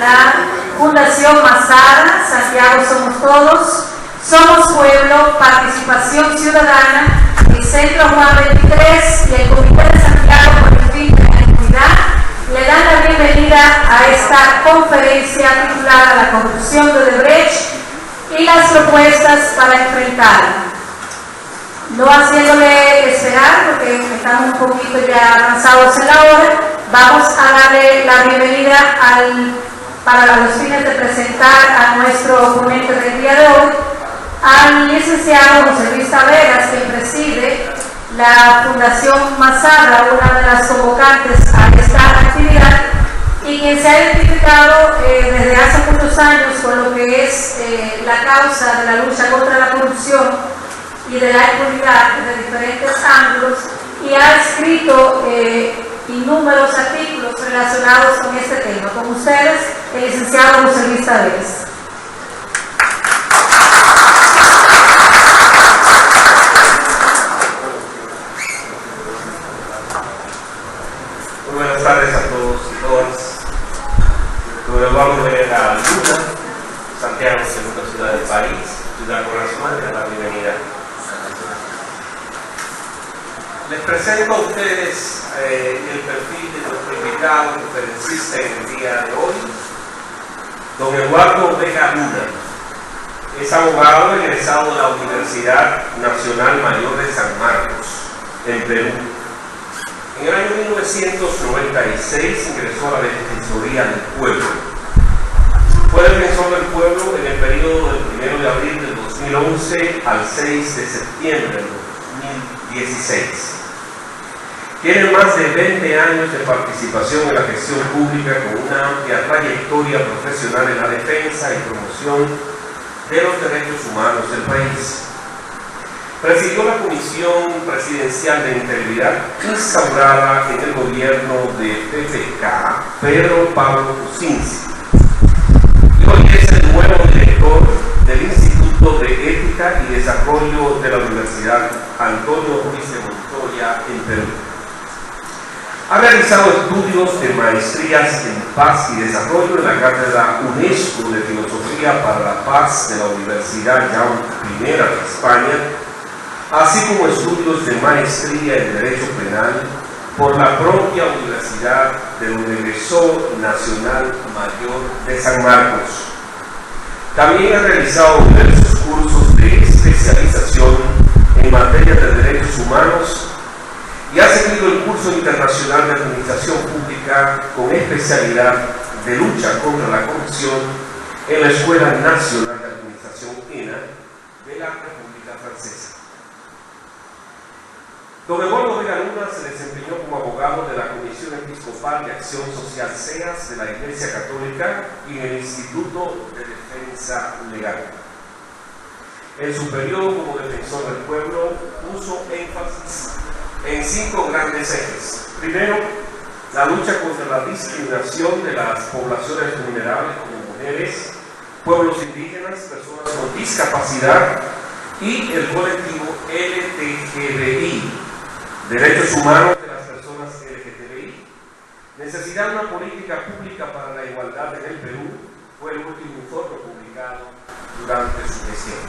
la Fundación Mazara, Santiago Somos Todos, Somos Pueblo, Participación Ciudadana, el Centro Juan 23 y el Comité de Santiago por el Fin de la Equidad le dan la bienvenida a esta conferencia titulada La corrupción de Odebrecht y las propuestas para enfrentarla. No haciéndole esperar, porque estamos un poquito ya avanzados en la hora, vamos a darle la bienvenida para los fines de presentar a nuestro ponente del día de hoy, al licenciado José Luis Taveras, quien preside la Fundación Mazara, una de las convocantes a esta actividad, y quien se ha identificado desde hace muchos años con lo que es la causa de la lucha contra la corrupción y de la impunidad de diferentes ángulos, y ha escrito innúmeros artículos relacionados con este tema. Con ustedes, el licenciado José Luis Taveras. Muy buenas tardes a todos y todas. Don Eduardo Vega Luna, Santiago, segunda ciudad del país, ciudad corazón, le da la bienvenida. Les presento a ustedes el perfil de nuestro invitado conferencista en el día de hoy, don Eduardo Vega Luna. Es abogado egresado de la Universidad Nacional Mayor de San Marcos, en Perú. En el año 1996 ingresó a la Defensoría del Pueblo. Fue defensor del pueblo en el periodo del 1 de abril del 2011 al 6 de septiembre del 2016. Tiene más de 20 años de participación en la gestión pública con una amplia trayectoria profesional en la defensa y promoción de los derechos humanos del país. Presidió la Comisión Presidencial de Integridad instaurada en el gobierno de PPK, Pedro Pablo Kuczynski. Y hoy es el nuevo director del Instituto de Ética y Desarrollo de la Universidad Antonio Ruiz de Montoya en Perú. Ha realizado estudios de maestrías en paz y desarrollo en la Cátedra UNESCO de Filosofía para la Paz de la Universidad Jaume I de España, así como estudios de maestría en Derecho Penal por la propia Universidad del Egresó Nacional Mayor de San Marcos. También ha realizado diversos cursos de especialización en materia de derechos humanos y ha seguido el curso internacional de Administración Pública con especialidad de lucha contra la corrupción en la Escuela Nacional de Administración ENA de la República Francesa. Don Eduardo Vega Luna se desempeñó como abogado de la Comisión Episcopal de Acción Social SEAS de la Iglesia Católica y en el Instituto de Defensa Legal. En su periodo como defensor del pueblo puso énfasis en 5 grandes ejes. Primero, la lucha contra la discriminación de las poblaciones vulnerables como mujeres, pueblos indígenas, personas con discapacidad y el colectivo LGTBI, derechos humanos de las personas LGTBI. Necesidad de una política pública para la igualdad en el Perú fue el último informe publicado durante su gestión.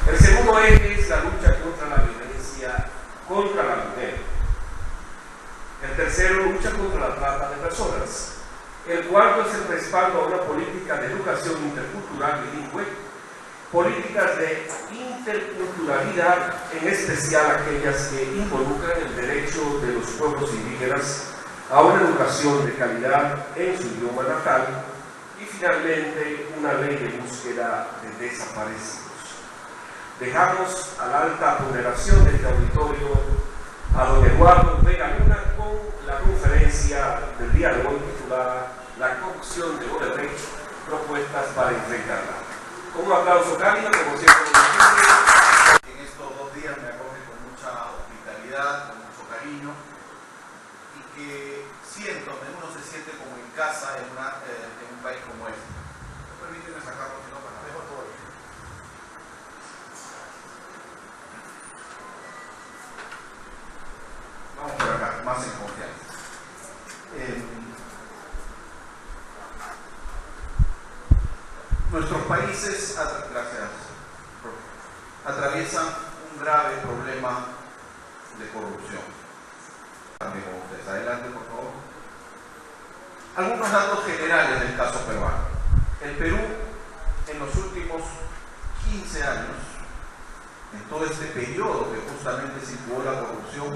El segundo eje es la lucha contra la violencia contra la mujer. El tercero, lucha contra la trata de personas. El cuarto es el respaldo a una política de educación intercultural bilingüe, políticas de interculturalidad, en especial aquellas que involucran el derecho de los pueblos indígenas a una educación de calidad en su idioma natal, y finalmente una ley de búsqueda de desaparecidos. Dejamos a la alta ponderación de este auditorio a don Eduardo Vega Luna con la conferencia del día de hoy titulada La corrupción de Odebrecht, propuestas para enfrentarla. Con un aplauso cálido, como siempre. En estos 2 días me acoge con mucha hospitalidad, con mucho cariño, y que siento, uno se siente como en casa en un país como este. Permíteme sacarlo, si no, para dejo todo. Vamos por acá, más en confianza. Nuestros países atraviesan un grave problema de corrupción. También con ustedes. Adelante, por favor. Algunos datos generales del caso peruano. El Perú, en los últimos 15 años, en todo este periodo que justamente situó la corrupción,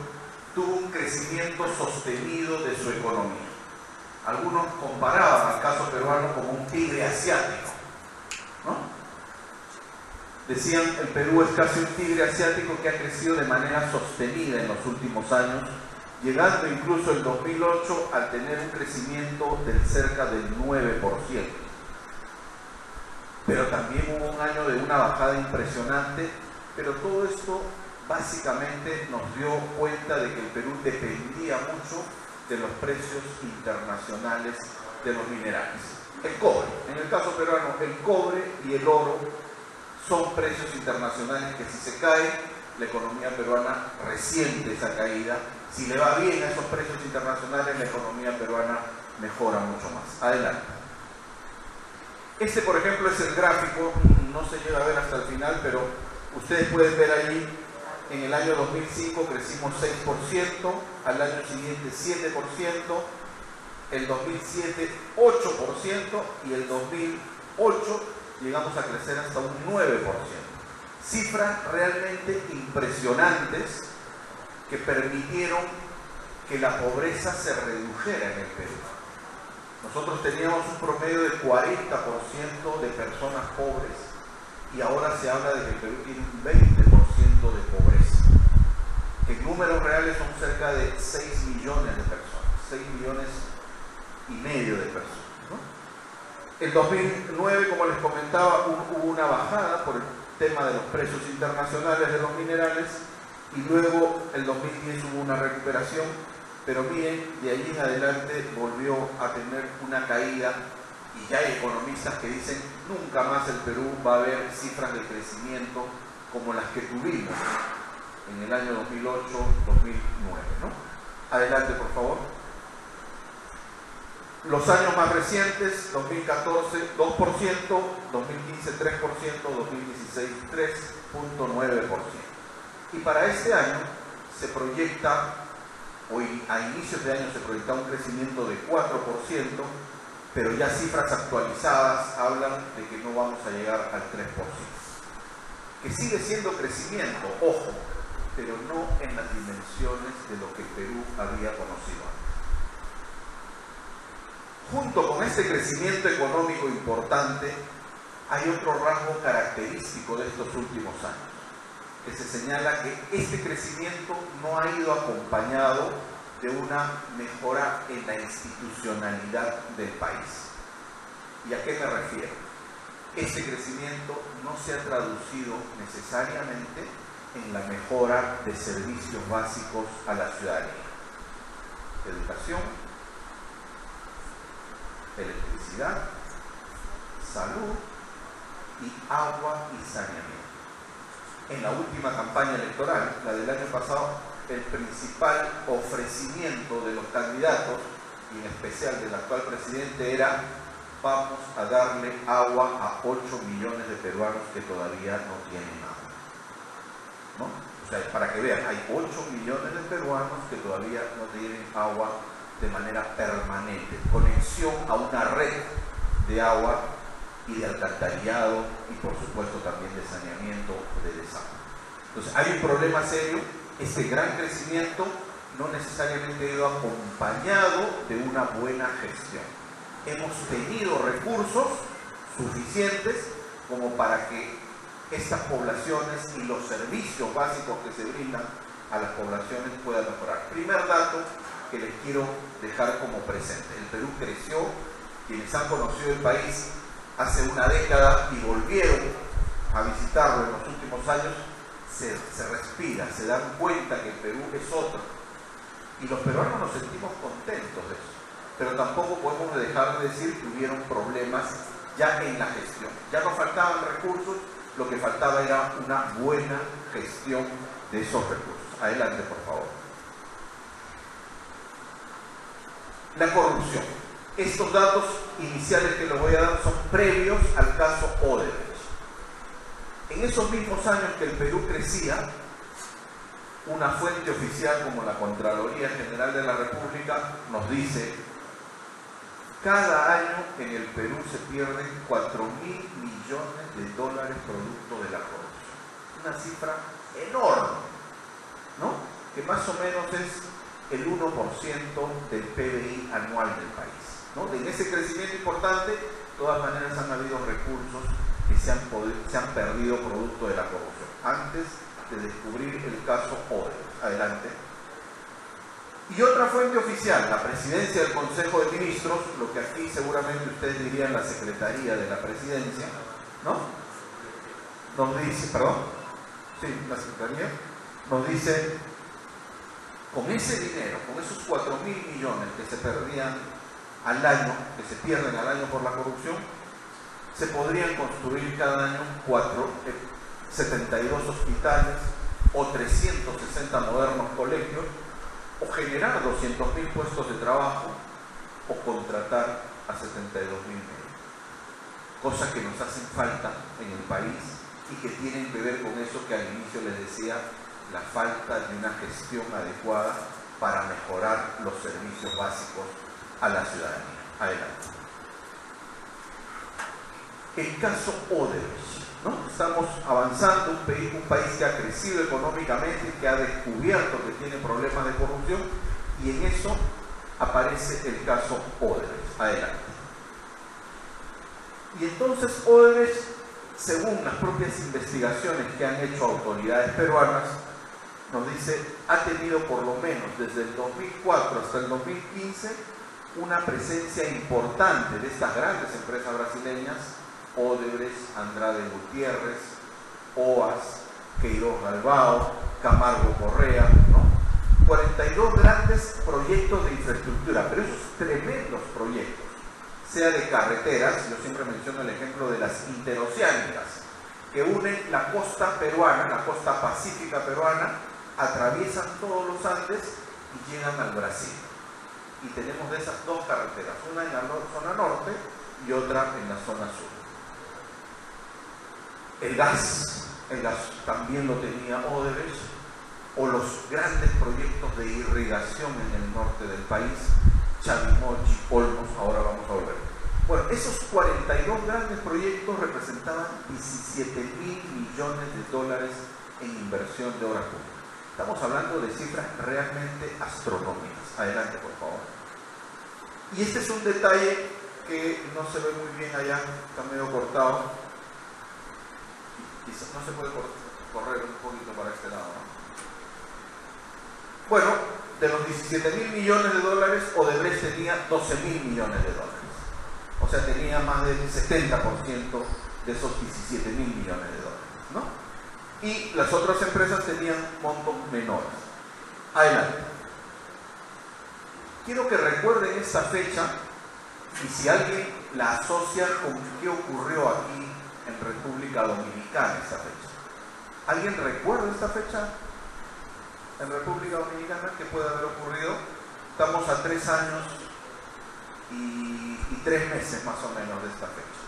tuvo un crecimiento sostenido de su economía. Algunos comparaban al caso peruano como un tigre asiático, ¿no? Decían, el Perú es casi un tigre asiático que ha crecido de manera sostenida en los últimos años, llegando incluso el 2008 al tener un crecimiento del cerca del 9%. Pero también hubo un año de una bajada impresionante, pero todo esto básicamente nos dio cuenta de que el Perú dependía mucho de los precios internacionales de los minerales. El cobre, en el caso peruano, el cobre y el oro son precios internacionales que si se cae, la economía peruana resiente esa caída. Si le va bien a esos precios internacionales, la economía peruana mejora mucho más. Adelante. Este, por ejemplo, es el gráfico, no se llega a ver hasta el final, pero ustedes pueden ver allí, en el año 2005 crecimos 6%, al año siguiente 7%, el 2007 8% y el 2008 llegamos a crecer hasta un 9%. Cifras realmente impresionantes que permitieron que la pobreza se redujera en el Perú. Nosotros teníamos un promedio de 40% de personas pobres y ahora se habla de que el Perú tiene un 20% de pobreza. En números reales son cerca de 6 millones de personas, 6 millones y medio de personas, ¿no? En 2009, como les comentaba, hubo una bajada por el tema de los precios internacionales de los minerales y luego el 2010 hubo una recuperación, pero miren, de allí en adelante volvió a tener una caída y ya hay economistas que dicen nunca más el Perú va a ver cifras de crecimiento como las que tuvimos en el año 2008-2009, ¿no? Adelante, por favor. Los años más recientes, 2014 2%, 2015 3%, 2016 3.9%. Y para este año se proyecta, hoy a inicios de año se proyecta un crecimiento de 4%, pero ya cifras actualizadas hablan de que no vamos a llegar al 3%. Que sigue siendo crecimiento, ojo, pero no en las dimensiones de lo que Perú había conocido antes. Junto con este crecimiento económico importante, hay otro rasgo característico de estos últimos años, que se señala que este crecimiento no ha ido acompañado de una mejora en la institucionalidad del país. ¿Y a qué me refiero? Este crecimiento no se ha traducido necesariamente en la mejora de servicios básicos a la ciudadanía. Educación, electricidad, salud y agua y saneamiento. En la última campaña electoral, la del año pasado, el principal ofrecimiento de los candidatos, y en especial del actual presidente, era: vamos a darle agua a 8 millones de peruanos que todavía no tienen agua, ¿no? O sea, para que vean, hay 8 millones de peruanos que todavía no tienen agua de manera permanente, conexión a una red de agua y de alcantarillado y por supuesto también de saneamiento de desagüe. Entonces hay un problema serio. Este gran crecimiento no necesariamente ha ido acompañado de una buena gestión. Hemos tenido recursos suficientes como para que estas poblaciones y los servicios básicos que se brindan a las poblaciones puedan mejorar. Primer dato que les quiero dejar como presente: el Perú creció. Quienes han conocido el país hace una década y volvieron a visitarlo en los últimos años, se respira, se dan cuenta que el Perú es otro. Y los peruanos nos sentimos contentos de eso. Pero tampoco podemos dejar de decir que hubieron problemas ya en la gestión. Ya no faltaban recursos, lo que faltaba era una buena gestión de esos recursos. Adelante, por favor. La corrupción. Estos datos iniciales que les voy a dar son previos al caso Odebrecht. En esos mismos años que el Perú crecía, una fuente oficial como la Contraloría General de la República nos dice: cada año en el Perú se pierden 4.000 millones de dólares producto de la corrupción. Una cifra enorme, ¿no? Que más o menos es el 1% del PBI anual del país, ¿no? En ese crecimiento importante, de todas maneras han habido recursos que se han perdido producto de la corrupción. Antes de descubrir el caso Odebrecht. Adelante. Y otra fuente oficial, la Presidencia del Consejo de Ministros, lo que aquí seguramente ustedes dirían la Secretaría de la Presidencia, ¿no? Nos dice, perdón, sí, la Secretaría, nos dice: con ese dinero, con esos 4.000 millones que se perdían al año, que se pierden al año por la corrupción, se podrían construir cada año 72 hospitales o 360 modernos colegios, o generar 200.000 puestos de trabajo, o contratar a 72.000 médicos. Cosas que nos hacen falta en el país y que tienen que ver con eso que al inicio les decía, la falta de una gestión adecuada para mejorar los servicios básicos a la ciudadanía. Adelante. El caso Odebrecht, ¿no? Estamos avanzando, un país que ha crecido económicamente, que ha descubierto que tiene problemas de corrupción, y en eso aparece el caso Odebrecht. Adelante. Y entonces Odebrecht, según las propias investigaciones que han hecho autoridades peruanas, nos dice, ha tenido por lo menos desde el 2004 hasta el 2015 una presencia importante de estas grandes empresas brasileñas: Odebrecht, Andrade Gutiérrez, OAS, Queiroz Galbao, Camargo Correa, ¿no? 42 grandes proyectos de infraestructura, pero esos tremendos proyectos, sea de carreteras, yo siempre menciono el ejemplo de las interoceánicas, que unen la costa peruana, la costa pacífica peruana, atraviesan todos los Andes y llegan al Brasil. Y tenemos de esas dos carreteras, una en la zona norte y otra en la zona sur. El gas también lo tenía Odebrecht, o los grandes proyectos de irrigación en el norte del país, Chavimochi, Olmos, ahora vamos a volver. Bueno, esos 42 grandes proyectos representaban 17.000 millones de dólares en inversión de obras públicas. Estamos hablando de cifras realmente astronómicas. Adelante, por favor. Y este es un detalle que no se ve muy bien allá, está medio cortado. Quizás no se puede correr un poquito para este lado, ¿no? Bueno, de los 17.000 millones de dólares, Odebrecht tenía 12.000 millones de dólares. O sea, tenía más del 70% de esos 17.000 millones de dólares, ¿no? Y las otras empresas tenían montos menores. Adelante. Quiero que recuerden esta fecha, y si alguien la asocia con qué ocurrió aquí en República Dominicana esta fecha. ¿Alguien recuerda esta fecha en República Dominicana? ¿Qué puede haber ocurrido? Estamos a 3 años y 3 meses más o menos de esta fecha.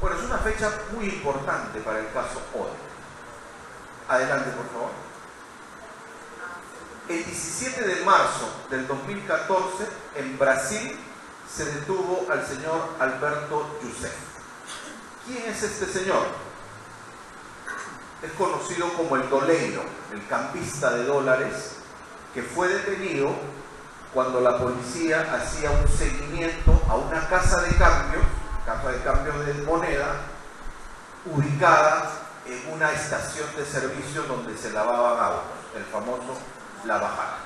Bueno, es una fecha muy importante para el caso Odebrecht. Adelante, por favor. El 17 de marzo del 2014, en Brasil, se detuvo al señor Alberto Youssef. ¿Quién es este señor? Es conocido como el doleiro, el cambista de dólares, que fue detenido cuando la policía hacía un seguimiento a una casa de cambio de moneda, ubicada en una estación de servicio donde se lavaban autos, el famoso lavajar.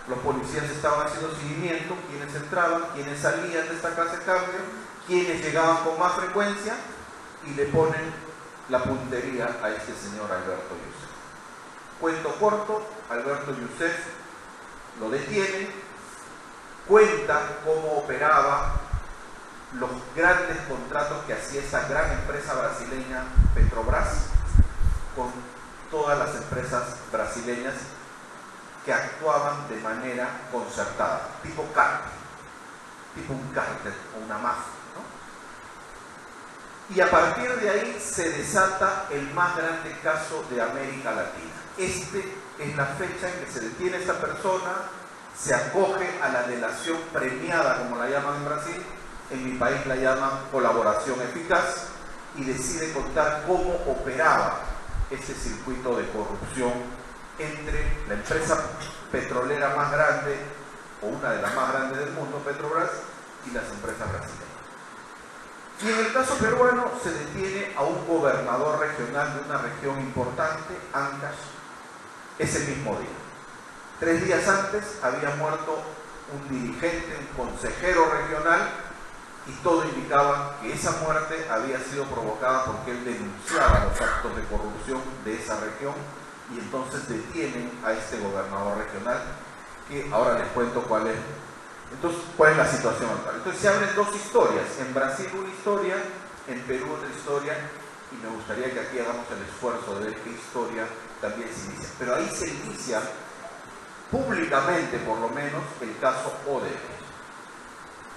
Los policías estaban haciendo seguimiento, quienes entraban, quienes salían de esta casa de cambio, quienes llegaban con más frecuencia, y le ponen la puntería a este señor Alberto Youssef. Cuento corto, Alberto Youssef lo detiene, cuenta cómo operaba los grandes contratos que hacía esa gran empresa brasileña Petrobras con todas las empresas brasileñas que actuaban de manera concertada, tipo CARP. tipo un cártel o una mafia, ¿no? Y a partir de ahí se desata el más grande caso de América Latina. Es la fecha en que se detiene esta persona, se acoge a la delación premiada, como la llaman en Brasil, en mi país la llaman colaboración eficaz, y decide contar cómo operaba ese circuito de corrupción entre la empresa petrolera más grande, o una de las más grandes del mundo, Petrobras, y las empresas brasileñas. Y en el caso peruano se detiene a un gobernador regional de una región importante, Ancash, ese mismo día. 3 días antes había muerto un dirigente, un consejero regional, y todo indicaba que esa muerte había sido provocada porque él denunciaba los actos de corrupción de esa región, y entonces detienen a este gobernador regional, que ahora les cuento cuál es. Entonces, ¿cuál es la situación actual? Entonces se abren 2 historias, en Brasil una historia, en Perú otra historia, y me gustaría que aquí hagamos el esfuerzo de ver qué historia también se inicia. Pero ahí se inicia públicamente, por lo menos, el caso Odebrecht.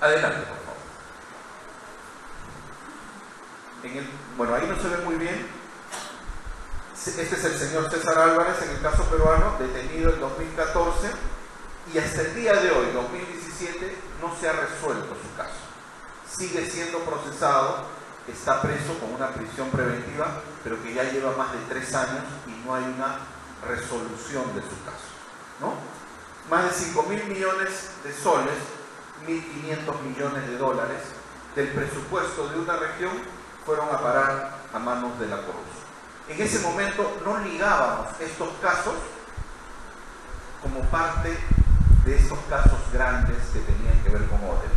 Adelante, por favor. Bueno, ahí no se ve muy bien. Este es el señor César Álvarez, en el caso peruano, detenido en 2014, y hasta el día de hoy, 2017, no se ha resuelto su caso. Sigue siendo procesado, está preso con una prisión preventiva, pero que ya lleva más de 3 años y no hay una resolución de su caso, ¿no? Más de 5.000 millones de soles, 1.500 millones de dólares del presupuesto de una región fueron a parar a manos de la corrupción. En ese momento no ligábamos estos casos como parte de estos casos grandes que tenían que ver con Odebrecht,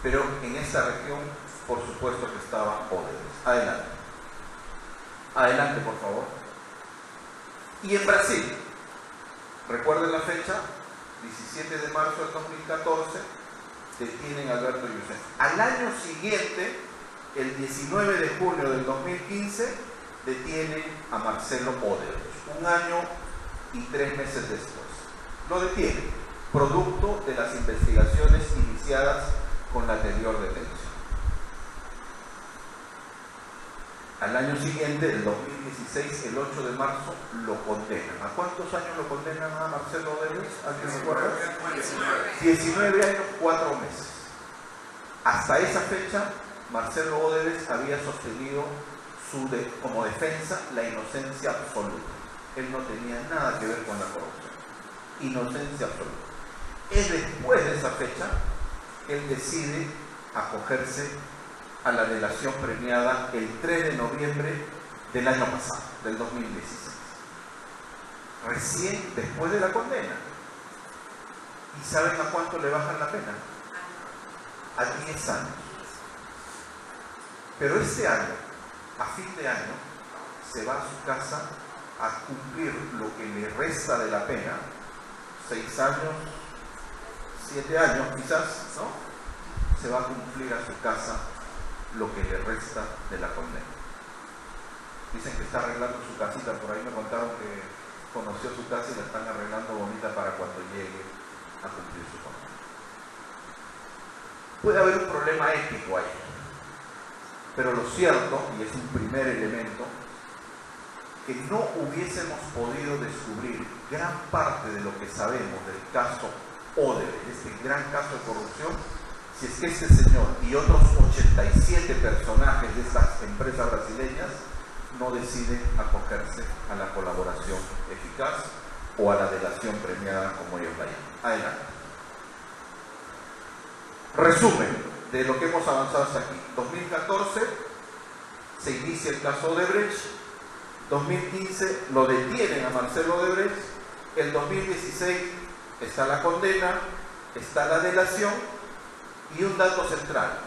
pero en esta región, por supuesto que estaba Odebrecht. Adelante. Adelante, por favor. Y en Brasil, recuerden la fecha, 17 de marzo del 2014, detienen a Alberto Youssef. Al año siguiente, el 19 de junio del 2015, detienen a Marcelo Odebrecht. 1 año y 3 meses después. Lo detienen, producto de las investigaciones iniciadas con la anterior detención. Al año siguiente, el 2016, el 8 de marzo, lo condenan. ¿A cuántos años lo condenan a Marcelo Odebrecht? ¿Alguien recuerda? 19 años, 4 meses. Hasta esa fecha, Marcelo Odebrecht había sostenido como defensa la inocencia absoluta. Él no tenía nada que ver con la corrupción. Inocencia absoluta. Es después de esa fecha que él decide acogerse a la delación premiada el 3 de noviembre del año pasado, del 2016. Recién después de la condena. ¿Y saben a cuánto le bajan la pena? A 10 años. Pero este año, a fin de año, se va a su casa a cumplir lo que le resta de la pena, 6 años, 7 años quizás, ¿no? Se va a cumplir a su casa lo que le resta de la condena. Dicen que está arreglando su casita, por ahí me contaron que conoció su casa y la están arreglando bonita para cuando llegue a cumplir su condena. Puede haber un problema ético ahí, pero lo cierto, y es un primer elemento, que no hubiésemos podido descubrir gran parte de lo que sabemos del caso Odebrecht, este gran caso de corrupción, si es que este señor y otros 87 personajes de estas empresas brasileñas no deciden acogerse a la colaboración eficaz o a la delación premiada, como ellos la llaman. Adelante. Resumen de lo que hemos avanzado hasta aquí. 2014 se inicia el caso Odebrecht, 2015 lo detienen a Marcelo Odebrecht, el 2016 está la condena, está la delación, y un dato central: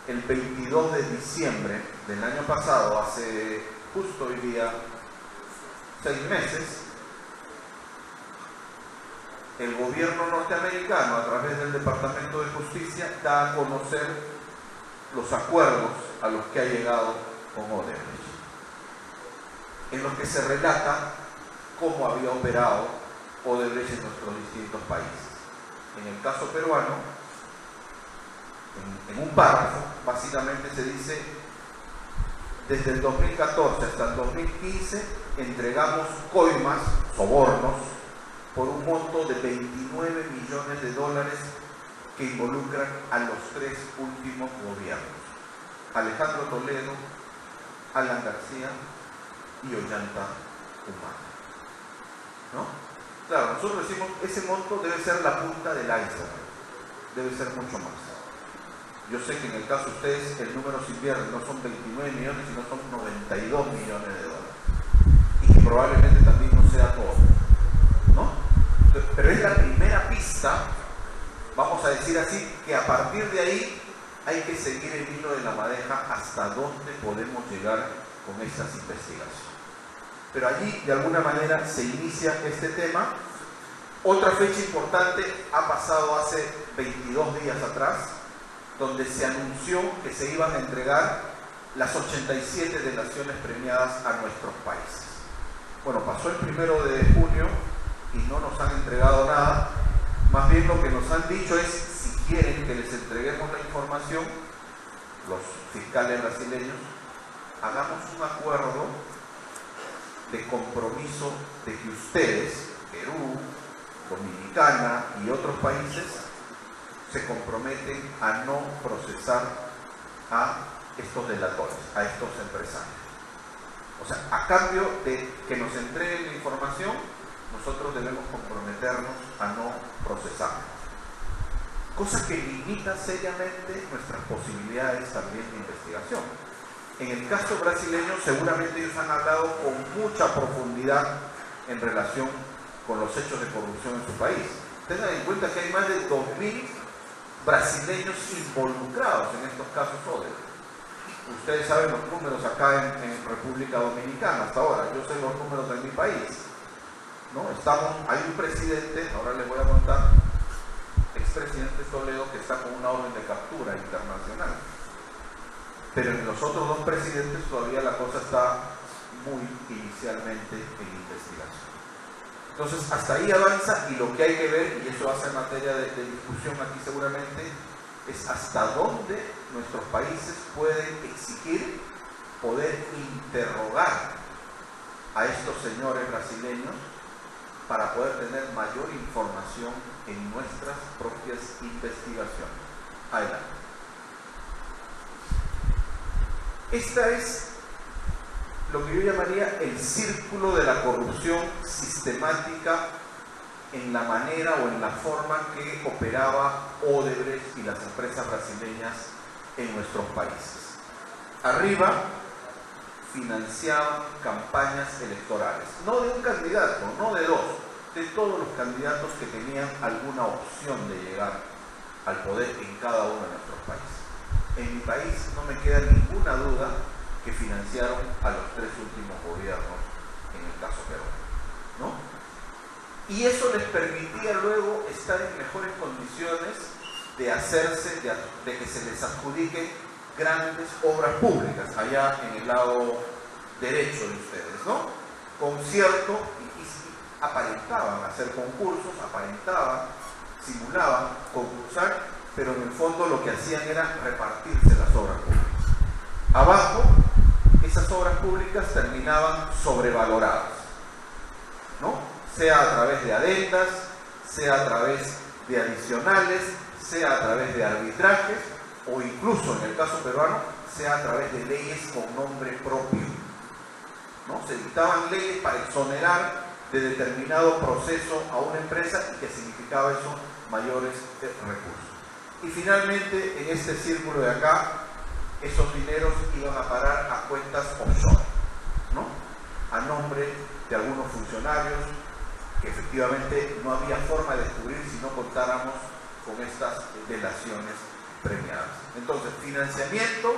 el 22 de diciembre del año pasado, hace justo hoy día 6 meses, el gobierno norteamericano, a través del Departamento de Justicia, da a conocer los acuerdos a los que ha llegado con Odebrecht, en los que se relata cómo había operado Odebrecht en nuestros distintos países. En el caso peruano, en un párrafo, básicamente se dice: desde el 2014 hasta el 2015 entregamos coimas, sobornos, por un monto de 29 millones de dólares que involucran a los 3 últimos gobiernos: Alejandro Toledo, Alan García y Ollanta Humala. ¿No? Claro, nosotros decimos, ese monto debe ser la punta del iceberg, debe ser mucho más. Yo sé que en el caso de ustedes el número se invierte, no son 29 millones, sino son 92 millones de dólares. Y que probablemente también no sea todo, ¿no? Pero es la primera pista, vamos a decir así, que a partir de ahí hay que seguir el hilo de la madeja hasta dónde podemos llegar con estas investigaciones. Pero allí, de alguna manera, se inicia este tema. Otra fecha importante ha pasado hace 22 días atrás, donde se anunció que se iban a entregar las 87 delaciones premiadas a nuestros países. Bueno, pasó el 1 de junio y no nos han entregado nada. Más bien lo que nos han dicho es, si quieren que les entreguemos la información, los fiscales brasileños, hagamos un acuerdo de compromiso de que ustedes, Perú, Dominicana y otros países, se comprometen a no procesar a estos delatores, a estos empresarios. O sea, a cambio de que nos entreguen la información, nosotros debemos comprometernos a no procesar. Cosa que limita seriamente nuestras posibilidades también de investigación. En el caso brasileño, seguramente ellos han hablado con mucha profundidad en relación con los hechos de corrupción en su país. Tengan en cuenta que hay más de 2.000 brasileños involucrados en estos casos Odebrecht. Ustedes saben los números acá en República Dominicana hasta ahora. Yo sé los números de mi país, ¿no? Hay un presidente, ahora les voy a contar, expresidente Toledo, que está con una orden de captura internacional. Pero en los otros 2 presidentes todavía la cosa está muy inicialmente en investigación. Entonces, hasta ahí avanza, y lo que hay que ver, y eso va a ser materia de discusión aquí seguramente, es hasta dónde nuestros países pueden exigir poder interrogar a estos señores brasileños para poder tener mayor información en nuestras propias investigaciones. Adelante. Esta es lo que yo llamaría el círculo de la corrupción sistemática en la manera o en la forma que operaba Odebrecht y las empresas brasileñas en nuestros países. Arriba, financiaban campañas electorales, no de un candidato, no de 2, de todos los candidatos que tenían alguna opción de llegar al poder en cada uno de nuestros países. En mi país no me queda ninguna duda que financiaron a los 3 últimos gobiernos en el caso peruano, ¿no? Y eso les permitía luego estar en mejores condiciones de hacerse, de que se les adjudiquen grandes obras públicas, allá en el lado derecho de ustedes, ¿no? Concierto, y aparentaban hacer concursos, simulaban concursar, pero en el fondo lo que hacían era repartirse las obras públicas. Abajo, esas obras públicas terminaban sobrevaloradas, ¿no? Sea a través de adendas, sea a través de adicionales, sea a través de arbitrajes, o incluso en el caso peruano, sea a través de leyes con nombre propio, ¿no? Se dictaban leyes para exonerar de determinado proceso a una empresa, y que significaba eso mayores recursos. Y finalmente, en este círculo de acá, esos dineros iban a parar a cuentas offshore, ¿no? A nombre de algunos funcionarios que efectivamente no había forma de descubrir si no contáramos con estas delaciones premiadas. Entonces, financiamiento,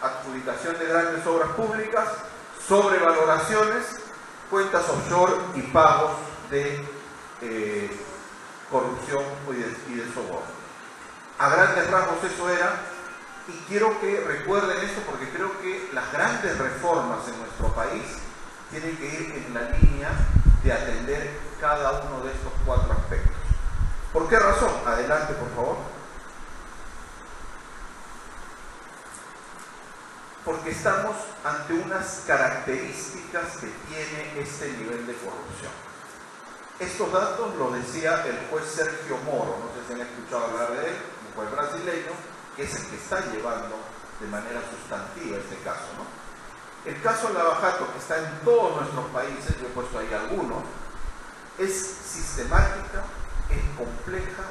adjudicación de grandes obras públicas, sobrevaloraciones, cuentas offshore y pagos de corrupción y de soborno. A grandes rasgos eso era, y quiero que recuerden esto porque creo que las grandes reformas en nuestro país tienen que ir en la línea de atender cada uno de estos 4 aspectos. ¿Por qué razón? Adelante, por favor. porque estamos ante unas características que tiene este nivel de corrupción. Estos datos los decía el juez Sergio Moro, no sé si han escuchado hablar de él, un juez brasileño, que es el que está llevando de manera sustantiva este caso, ¿no? El caso Lava Jato, que está en todos nuestros países, yo he puesto ahí algunos, es sistemática, es compleja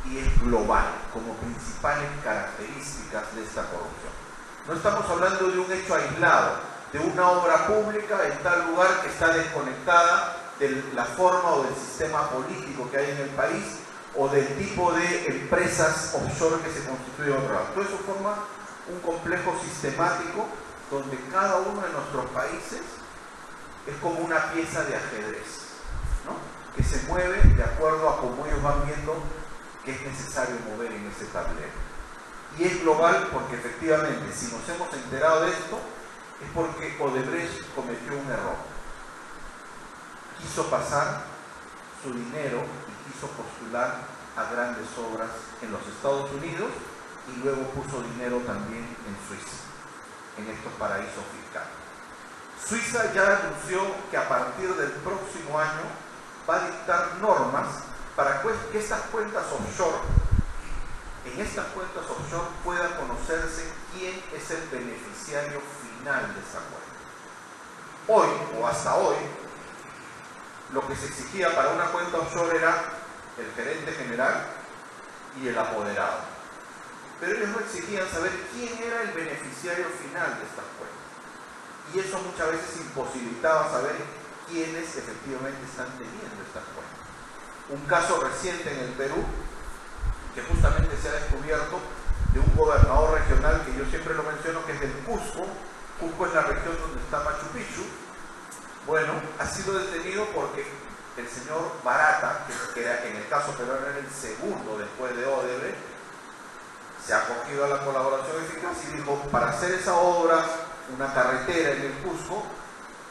y es global, como principales características de esta corrupción. No estamos hablando de un hecho aislado, de una obra pública en tal lugar que está desconectada de la forma o del sistema político que hay en el país o del tipo de empresas offshore que se constituyen en otro lado. Todo eso forma un complejo sistemático donde cada uno de nuestros países es como una pieza de ajedrez, ¿no? Que se mueve de acuerdo a cómo ellos van viendo que es necesario mover en ese tablero. Y es global porque efectivamente, si nos hemos enterado de esto, es porque Odebrecht cometió un error. Quiso pasar su dinero y quiso postular a grandes obras en los Estados Unidos y luego puso dinero también en Suiza, en estos paraísos fiscales. Suiza ya anunció que a partir del próximo año va a dictar normas para que estas cuentas offshore, en estas cuentas offshore pueda conocerse quién es el beneficiario final de esa cuenta. Hoy, o hasta hoy, lo que se exigía para una cuenta offshore era el gerente general y el apoderado. Pero ellos no exigían saber quién era el beneficiario final de estas cuentas. Y eso muchas veces imposibilitaba saber quiénes efectivamente están teniendo estas cuentas. Un caso reciente en el Perú, que justamente se ha descubierto, de un gobernador regional que yo siempre lo menciono, que es del Cusco. Cusco es la región donde está Machu Picchu. Bueno, ha sido detenido porque el señor Barata, que era, en el caso peruano era el segundo después de Odebrecht, se ha acogido a la colaboración eficaz y dijo, para hacer esa obra, una carretera en el Cusco,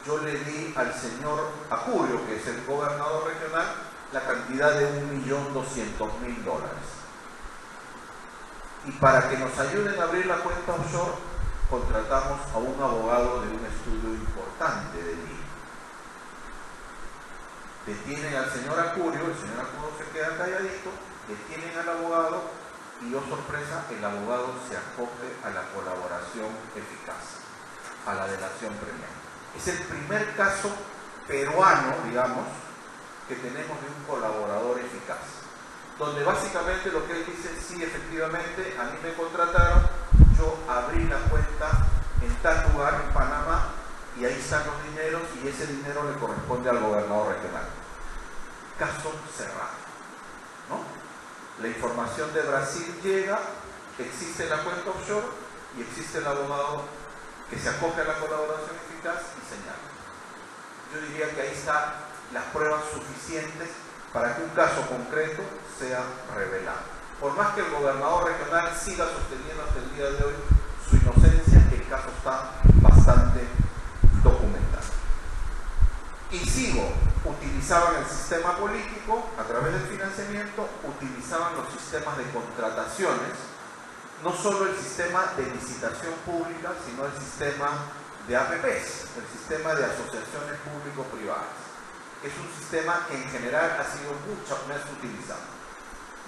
yo le di al señor Acurio, que es el gobernador regional, la cantidad de $1.200.000. Y para que nos ayuden a abrir la cuenta offshore, contratamos a un abogado de un estudio importante de ley. Detienen al señor Acurio, el señor Acurio se queda calladito, detienen al abogado y, oh sorpresa, el abogado se acoge a la colaboración eficaz, a la delación premiada. Es el primer caso peruano, digamos, que tenemos de un colaborador eficaz, donde básicamente lo que él dice, sí, efectivamente, a mí me contrataron, yo abrí la cuenta en tal lugar, en Panamá, y ahí están los dineros, y ese dinero le corresponde al gobernador regional. Caso cerrado, ¿no? La información de Brasil llega, existe la cuenta offshore y existe el abogado que se acoge a la colaboración eficaz y señala. Yo diría que ahí están las pruebas suficientes para que un caso concreto sea revelado. Por más que el gobernador regional siga sosteniendo hasta el día de hoy su inocencia, el caso está bastante documentado. Y sigo, utilizaban el sistema político a través del financiamiento, utilizaban los sistemas de contrataciones, no solo el sistema de licitación pública, sino el sistema de APPs, el sistema de asociaciones público-privadas. Es un sistema que en general ha sido muchas veces utilizado.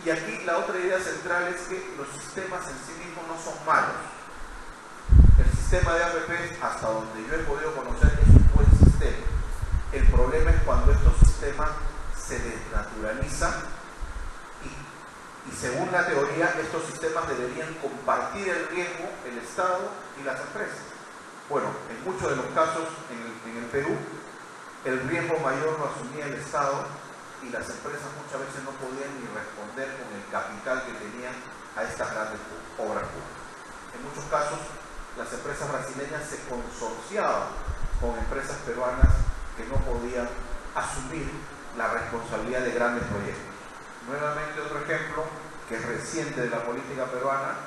Y aquí la otra idea central es que los sistemas en sí mismos no son malos. El sistema de APPs, hasta donde yo he podido conocer, es un buen sistema. El problema es cuando estos sistemas se desnaturalizan y según la teoría, estos sistemas deberían compartir el riesgo el Estado y las empresas. Bueno, en muchos de los casos en el Perú, el riesgo mayor lo asumía el Estado y las empresas muchas veces no podían ni responder con el capital que tenían a estas grandes obras públicas. En muchos casos, las empresas brasileñas se consorciaban con empresas peruanas que no podían asumir la responsabilidad de grandes proyectos. Nuevamente otro ejemplo que es reciente de la política peruana,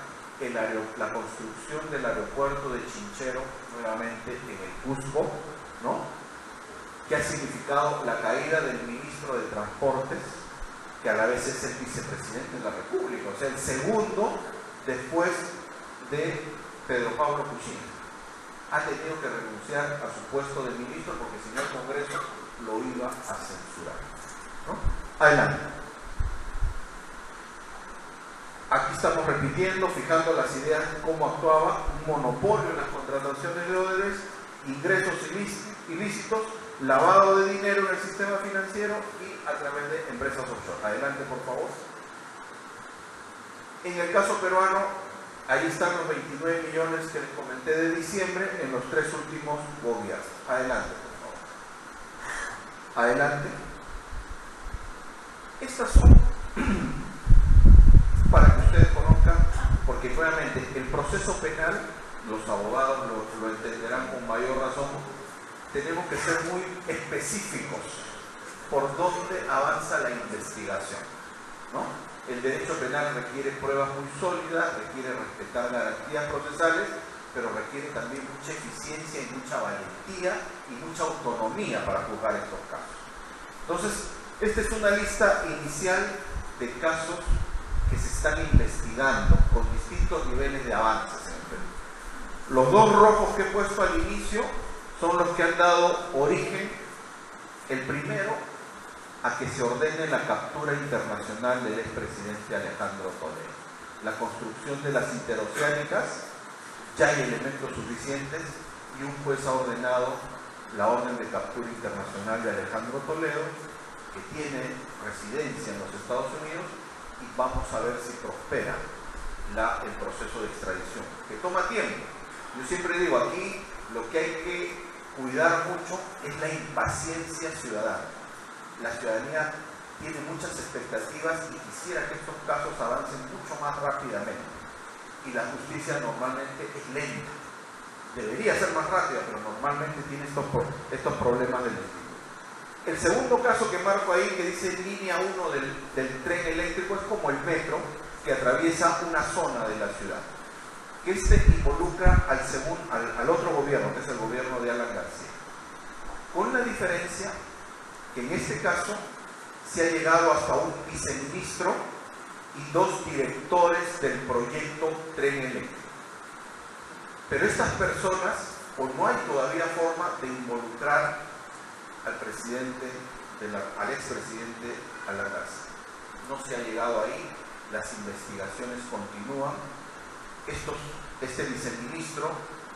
la construcción del aeropuerto de Chinchero, nuevamente en el Cusco, ¿no? Que ha significado la caída del ministro de Transportes, que a la vez es el vicepresidente de la República, o sea, el segundo después de Pedro Pablo Kuczynski. ha tenido que renunciar a su puesto de ministro porque si no el Congreso lo iba a censurar, ¿no? Adelante. Aquí estamos repitiendo, fijando las ideas de cómo actuaba un monopolio en las contrataciones de Odebrecht, ingresos ilícitos, lavado de dinero en el sistema financiero y a través de empresas offshore. Adelante, por favor. En el caso peruano, ahí están los 29 millones que les comenté de diciembre en los 3 últimos gobiernos. Adelante, por favor. Adelante. Estas son, para que ustedes conozcan, porque nuevamente el proceso penal, los abogados lo entenderán con mayor razón, tenemos que ser muy específicos por dónde avanza la investigación, ¿no? El derecho penal requiere pruebas muy sólidas, requiere respetar garantías procesales, pero requiere también mucha eficiencia y mucha valentía y mucha autonomía para juzgar estos casos. Entonces, esta es una lista inicial de casos que se están investigando con distintos niveles de avances en el Perú. Los 2 rojos que he puesto al inicio son los que han dado origen, el primero, a que se ordene la captura internacional del expresidente Alejandro Toledo. La construcción de las interoceánicas, ya hay elementos suficientes y un juez ha ordenado la orden de captura internacional de Alejandro Toledo, que tiene residencia en los Estados Unidos, y vamos a ver si prospera el proceso de extradición, que toma tiempo. Yo siempre digo, aquí lo que hay que cuidar mucho es la impaciencia ciudadana. La ciudadanía tiene muchas expectativas y quisiera que estos casos avancen mucho más rápidamente. Y la justicia normalmente es lenta. Debería ser más rápida, pero normalmente tiene estos problemas del destino. El segundo caso que marco ahí, que dice línea 1 del tren eléctrico, es como el metro que atraviesa una zona de la ciudad. Que involucra al otro gobierno, que es el gobierno de Alan García. Con la diferencia que en este caso se ha llegado hasta un viceministro y 2 directores del proyecto Tren Eléctrico. Pero estas personas, o no hay todavía forma de involucrar al expresidente Alan García. No se ha llegado ahí, las investigaciones continúan. Este viceministro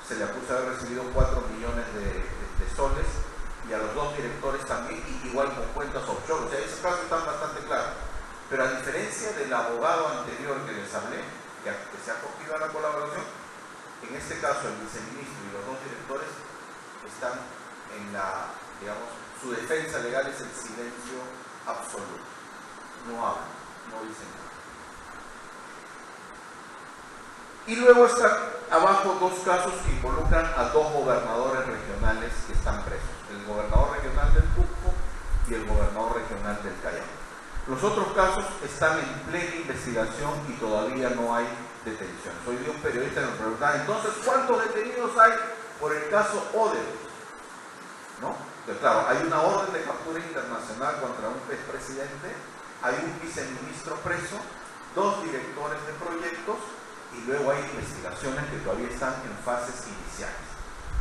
se le acusa de haber recibido 4 millones de soles, y a los 2 directores también, y igual con cuentas offshore. O sea, esos casos están bastante claros. Pero a diferencia del abogado anterior que les hablé, que se ha acogido a la colaboración, en este caso el viceministro y los 2 directores están en su defensa legal es el silencio absoluto. No hablan, no dicen nada. Y luego están abajo 2 casos que involucran a 2 gobernadores regionales que están presos. El gobernador regional del Cusco y el gobernador regional del Callao. Los otros casos están en plena investigación y todavía no hay detención. Soy de un periodista que me preguntaba, entonces, ¿cuántos detenidos hay por el caso Odebrecht? ¿No? Entonces, claro, hay una orden de captura internacional contra un expresidente, hay un viceministro preso, 2 directores de proyectos, y luego hay investigaciones que todavía están en fases iniciales.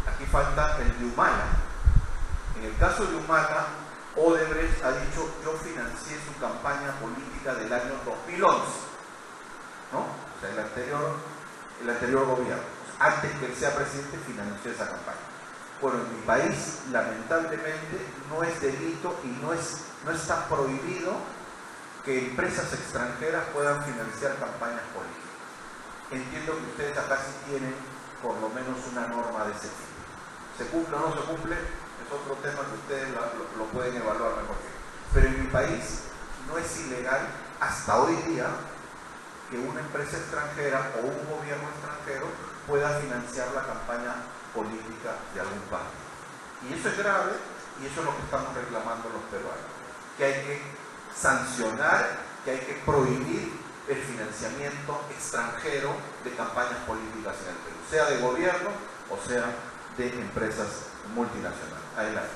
Aquí falta el de Humala. En el caso de Humala, Odebrecht ha dicho, yo financié su campaña política del año 2011, ¿no? O sea, el anterior gobierno. Antes que él sea presidente, financió esa campaña. Bueno, en mi país, lamentablemente, no es delito y no está prohibido que empresas extranjeras puedan financiar campañas políticas. Entiendo que ustedes acá sí tienen por lo menos una norma de ese tipo. ¿Se cumple o no se cumple? Es otro tema que ustedes lo pueden evaluar mejor que yo. Pero en mi país no es ilegal hasta hoy día que una empresa extranjera o un gobierno extranjero pueda financiar la campaña política de algún partido. Y eso es grave y eso es lo que estamos reclamando los peruanos. Que hay que sancionar, que hay que prohibir el financiamiento extranjero de campañas políticas en el Perú, sea de gobierno o sea de empresas multinacionales. Adelante.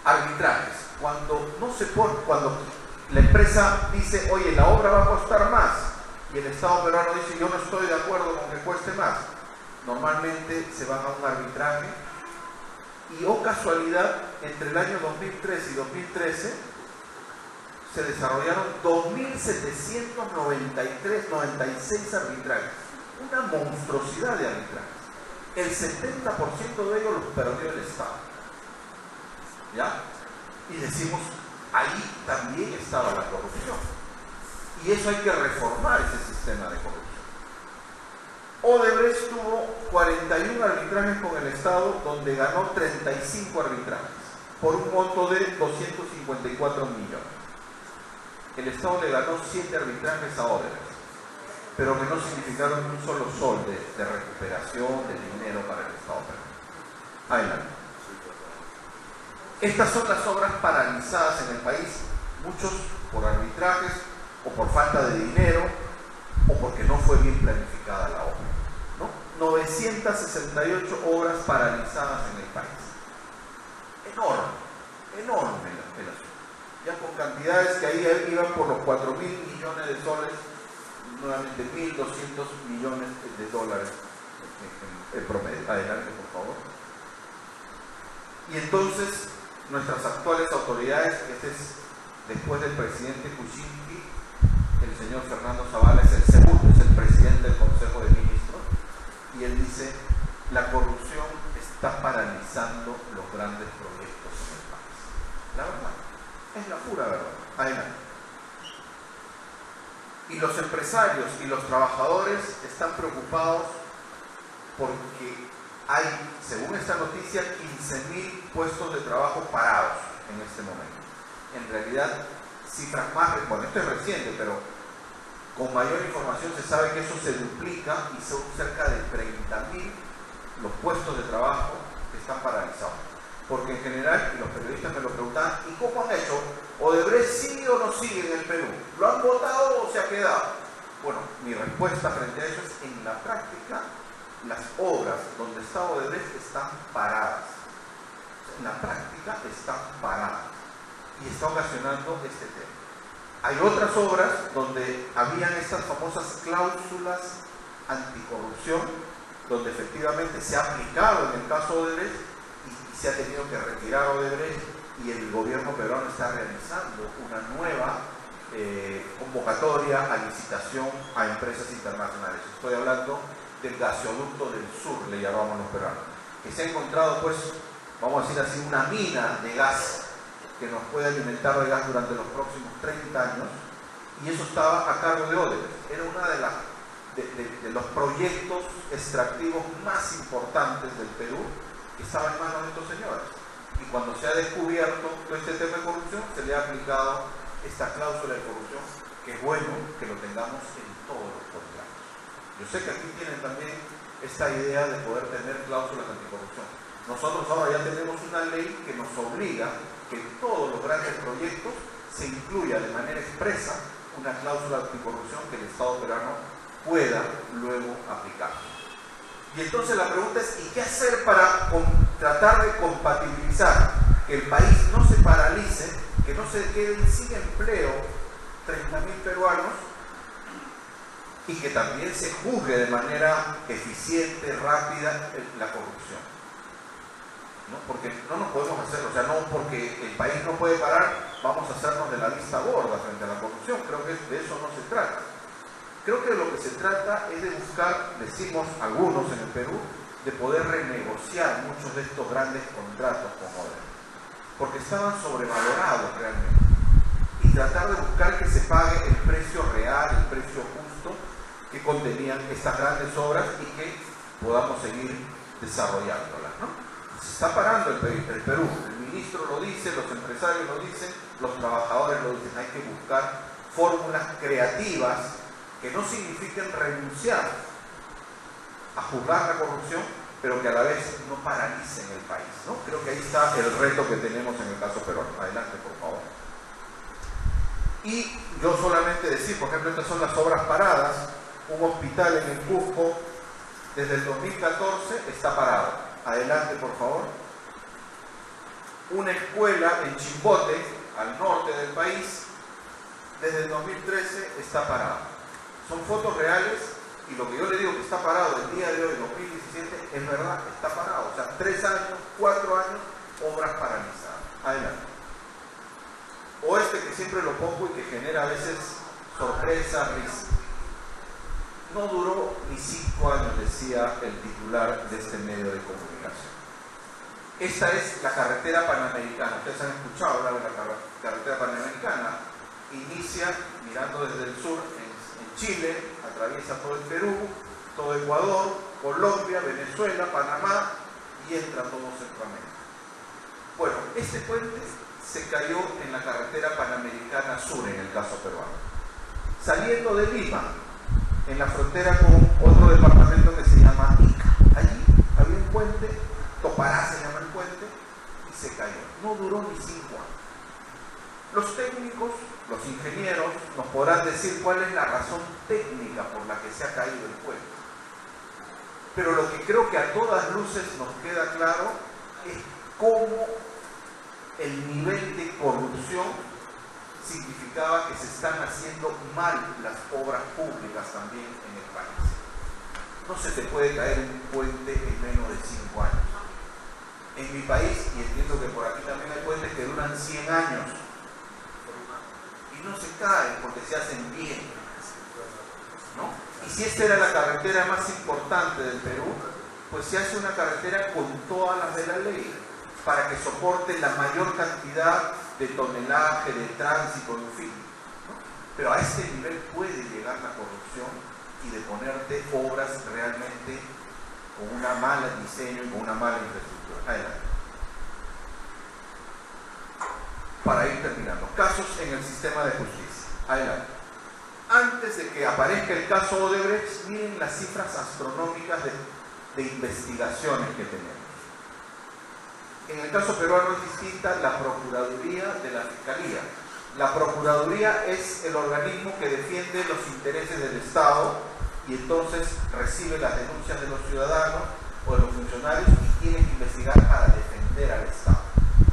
Arbitrajes. Cuando la empresa dice, oye, la obra va a costar más, y el Estado peruano dice, yo no estoy de acuerdo con que cueste más, normalmente se van a un arbitraje y, oh casualidad, entre el año 2013 y 2013 se desarrollaron 2.796 arbitrajes, una monstruosidad de arbitrajes. El 70% de ellos los perdió el Estado. ¿Ya? Y decimos, ahí también estaba la corrupción. Y eso hay que reformar, ese sistema de corrupción. Odebrecht tuvo 41 arbitrajes con el Estado, donde ganó 35 arbitrajes, por un monto de 254 millones. El Estado le ganó 7 arbitrajes a Odebrecht, pero que no significaron un solo sol de recuperación de dinero para el Estado peruano. Adelante. Estas son las obras paralizadas en el país, muchos por arbitrajes o por falta de dinero o porque no fue bien planificada la obra, ¿no? 968 obras paralizadas en el país. Enorme, enorme el asunto. Ya con cantidades que ahí iban por los 4.000 millones de soles, nuevamente 1.200 millones de dólares en promedio. Adelante, por favor. Y entonces, nuestras actuales autoridades, este es después del presidente Kuczynski, el señor Fernando Zavala es el segundo, es el presidente del Consejo de Ministros, y él dice, la corrupción está paralizando los grandes proyectos en el país. La verdad, es la pura verdad. Adelante. Y los empresarios y los trabajadores están preocupados porque hay, según esta noticia, 15.000 puestos de trabajo parados en este momento. En realidad, cifras más, bueno, esto es reciente, pero con mayor información se sabe que eso se duplica y son cerca de 30.000 los puestos de trabajo que están paralizados. Porque en general, y los periodistas me lo preguntaban, ¿y cómo han hecho? ¿Odebrecht sigue o no sigue en el Perú? ¿Lo han votado o se ha quedado? Bueno, mi respuesta frente a eso es, en la práctica, las obras donde está Odebrecht están paradas. En la práctica están paradas. Y está ocasionando este tema. Hay otras obras donde habían estas famosas cláusulas anticorrupción, donde efectivamente se ha aplicado en el caso de Odebrecht y se ha tenido que retirar Odebrecht, y el gobierno peruano está realizando una nueva convocatoria a licitación a empresas internacionales. Estoy hablando del gasoducto del sur, le llamamos los peruanos, que se ha encontrado, pues, vamos a decir así, una mina de gas que nos puede alimentar de gas durante los próximos 30 años, y eso estaba a cargo de Odebrecht. Era uno de los proyectos extractivos más importantes del Perú, que estaba en manos de estos señores. Y cuando se ha descubierto todo este tema de corrupción, se le ha aplicado esta cláusula de corrupción, que es bueno que lo tengamos en todos los contratos. Yo sé que aquí tienen también esta idea de poder tener cláusulas anticorrupción. Nosotros ahora ya tenemos una ley que nos obliga que en todos los grandes proyectos se incluya de manera expresa una cláusula anticorrupción que el Estado peruano pueda luego aplicar. Y entonces la pregunta es, ¿y qué hacer para tratar de compatibilizar que el país no se paralice, que no se queden sin empleo 30.000 peruanos, y que también se juzgue de manera eficiente, rápida, la corrupción? ¿No? Porque no nos podemos hacer, o sea, no porque el país no puede parar, vamos a hacernos de la vista gorda frente a la corrupción. Creo que de eso no se trata. Creo que de lo que se trata es de buscar, decimos algunos en el Perú, de poder renegociar muchos de estos grandes contratos con Odebrecht, porque estaban sobrevalorados realmente, y tratar de buscar que se pague el precio real, el precio justo que contenían estas grandes obras y que podamos seguir desarrollándolas, ¿no? Se está parando el Perú, el ministro lo dice, los empresarios lo dicen, los trabajadores lo dicen. Hay que buscar fórmulas creativas que no signifiquen renunciar a juzgar la corrupción, pero que a la vez no paralicen el país, ¿no? Creo que ahí está el reto que tenemos en el caso peruano. Adelante, por favor. Y yo solamente decir, por ejemplo, estas son las obras paradas. Un hospital en el Cusco desde el 2014 está parado. Adelante, por favor. Una escuela en Chimbote, al norte del país, desde el 2013 está parada. Son fotos reales Y lo que yo le digo que está parado el día de hoy, 2017, es verdad, está parado. O sea, 3 años, 4 años, obras paralizadas. Adelante. O este que siempre lo pongo y que genera a veces sorpresa, risa. No duró ni 5 años, decía el titular de este medio de comunicación. Esta es la carretera panamericana. Ustedes han escuchado hablar de la carretera panamericana. Inicia mirando desde el sur en Chile, atraviesa todo el Perú, todo Ecuador, Colombia, Venezuela, Panamá y entra todo Centroamérica. Bueno, este puente se cayó en la carretera panamericana sur, en el caso peruano. Saliendo de Lima, en la frontera con otro departamento que se llama Ica. Allí había un puente, Topará se llama el puente, y se cayó. No duró ni 5 años. Los técnicos, los ingenieros, nos podrán decir cuál es la razón técnica por la que se ha caído el puente. Pero lo que creo que a todas luces nos queda claro es cómo el nivel de corrupción significaba que se están haciendo mal las obras públicas también en el país. No se te puede caer un puente en menos de 5 años. En mi país, y entiendo que por aquí también hay puentes que duran 100 años y no se caen porque se hacen bien, ¿no? Y si esta era la carretera más importante del Perú, pues se hace una carretera con todas las de la ley, para que soporte la mayor cantidad de tonelaje, de tránsito, en fin, ¿no? Pero a este nivel puede llegar la corrupción y de ponerte obras realmente con una mala diseño y con una mala infraestructura. Adelante. Para ir terminando, casos en el sistema de justicia. Adelante. Antes de que aparezca el caso Odebrecht, miren las cifras astronómicas de investigaciones que tenemos. En el caso peruano es distinta la Procuraduría de la Fiscalía. La Procuraduría es el organismo que defiende los intereses del Estado y entonces recibe las denuncias de los ciudadanos o de los funcionarios y tiene que investigar para defender al Estado.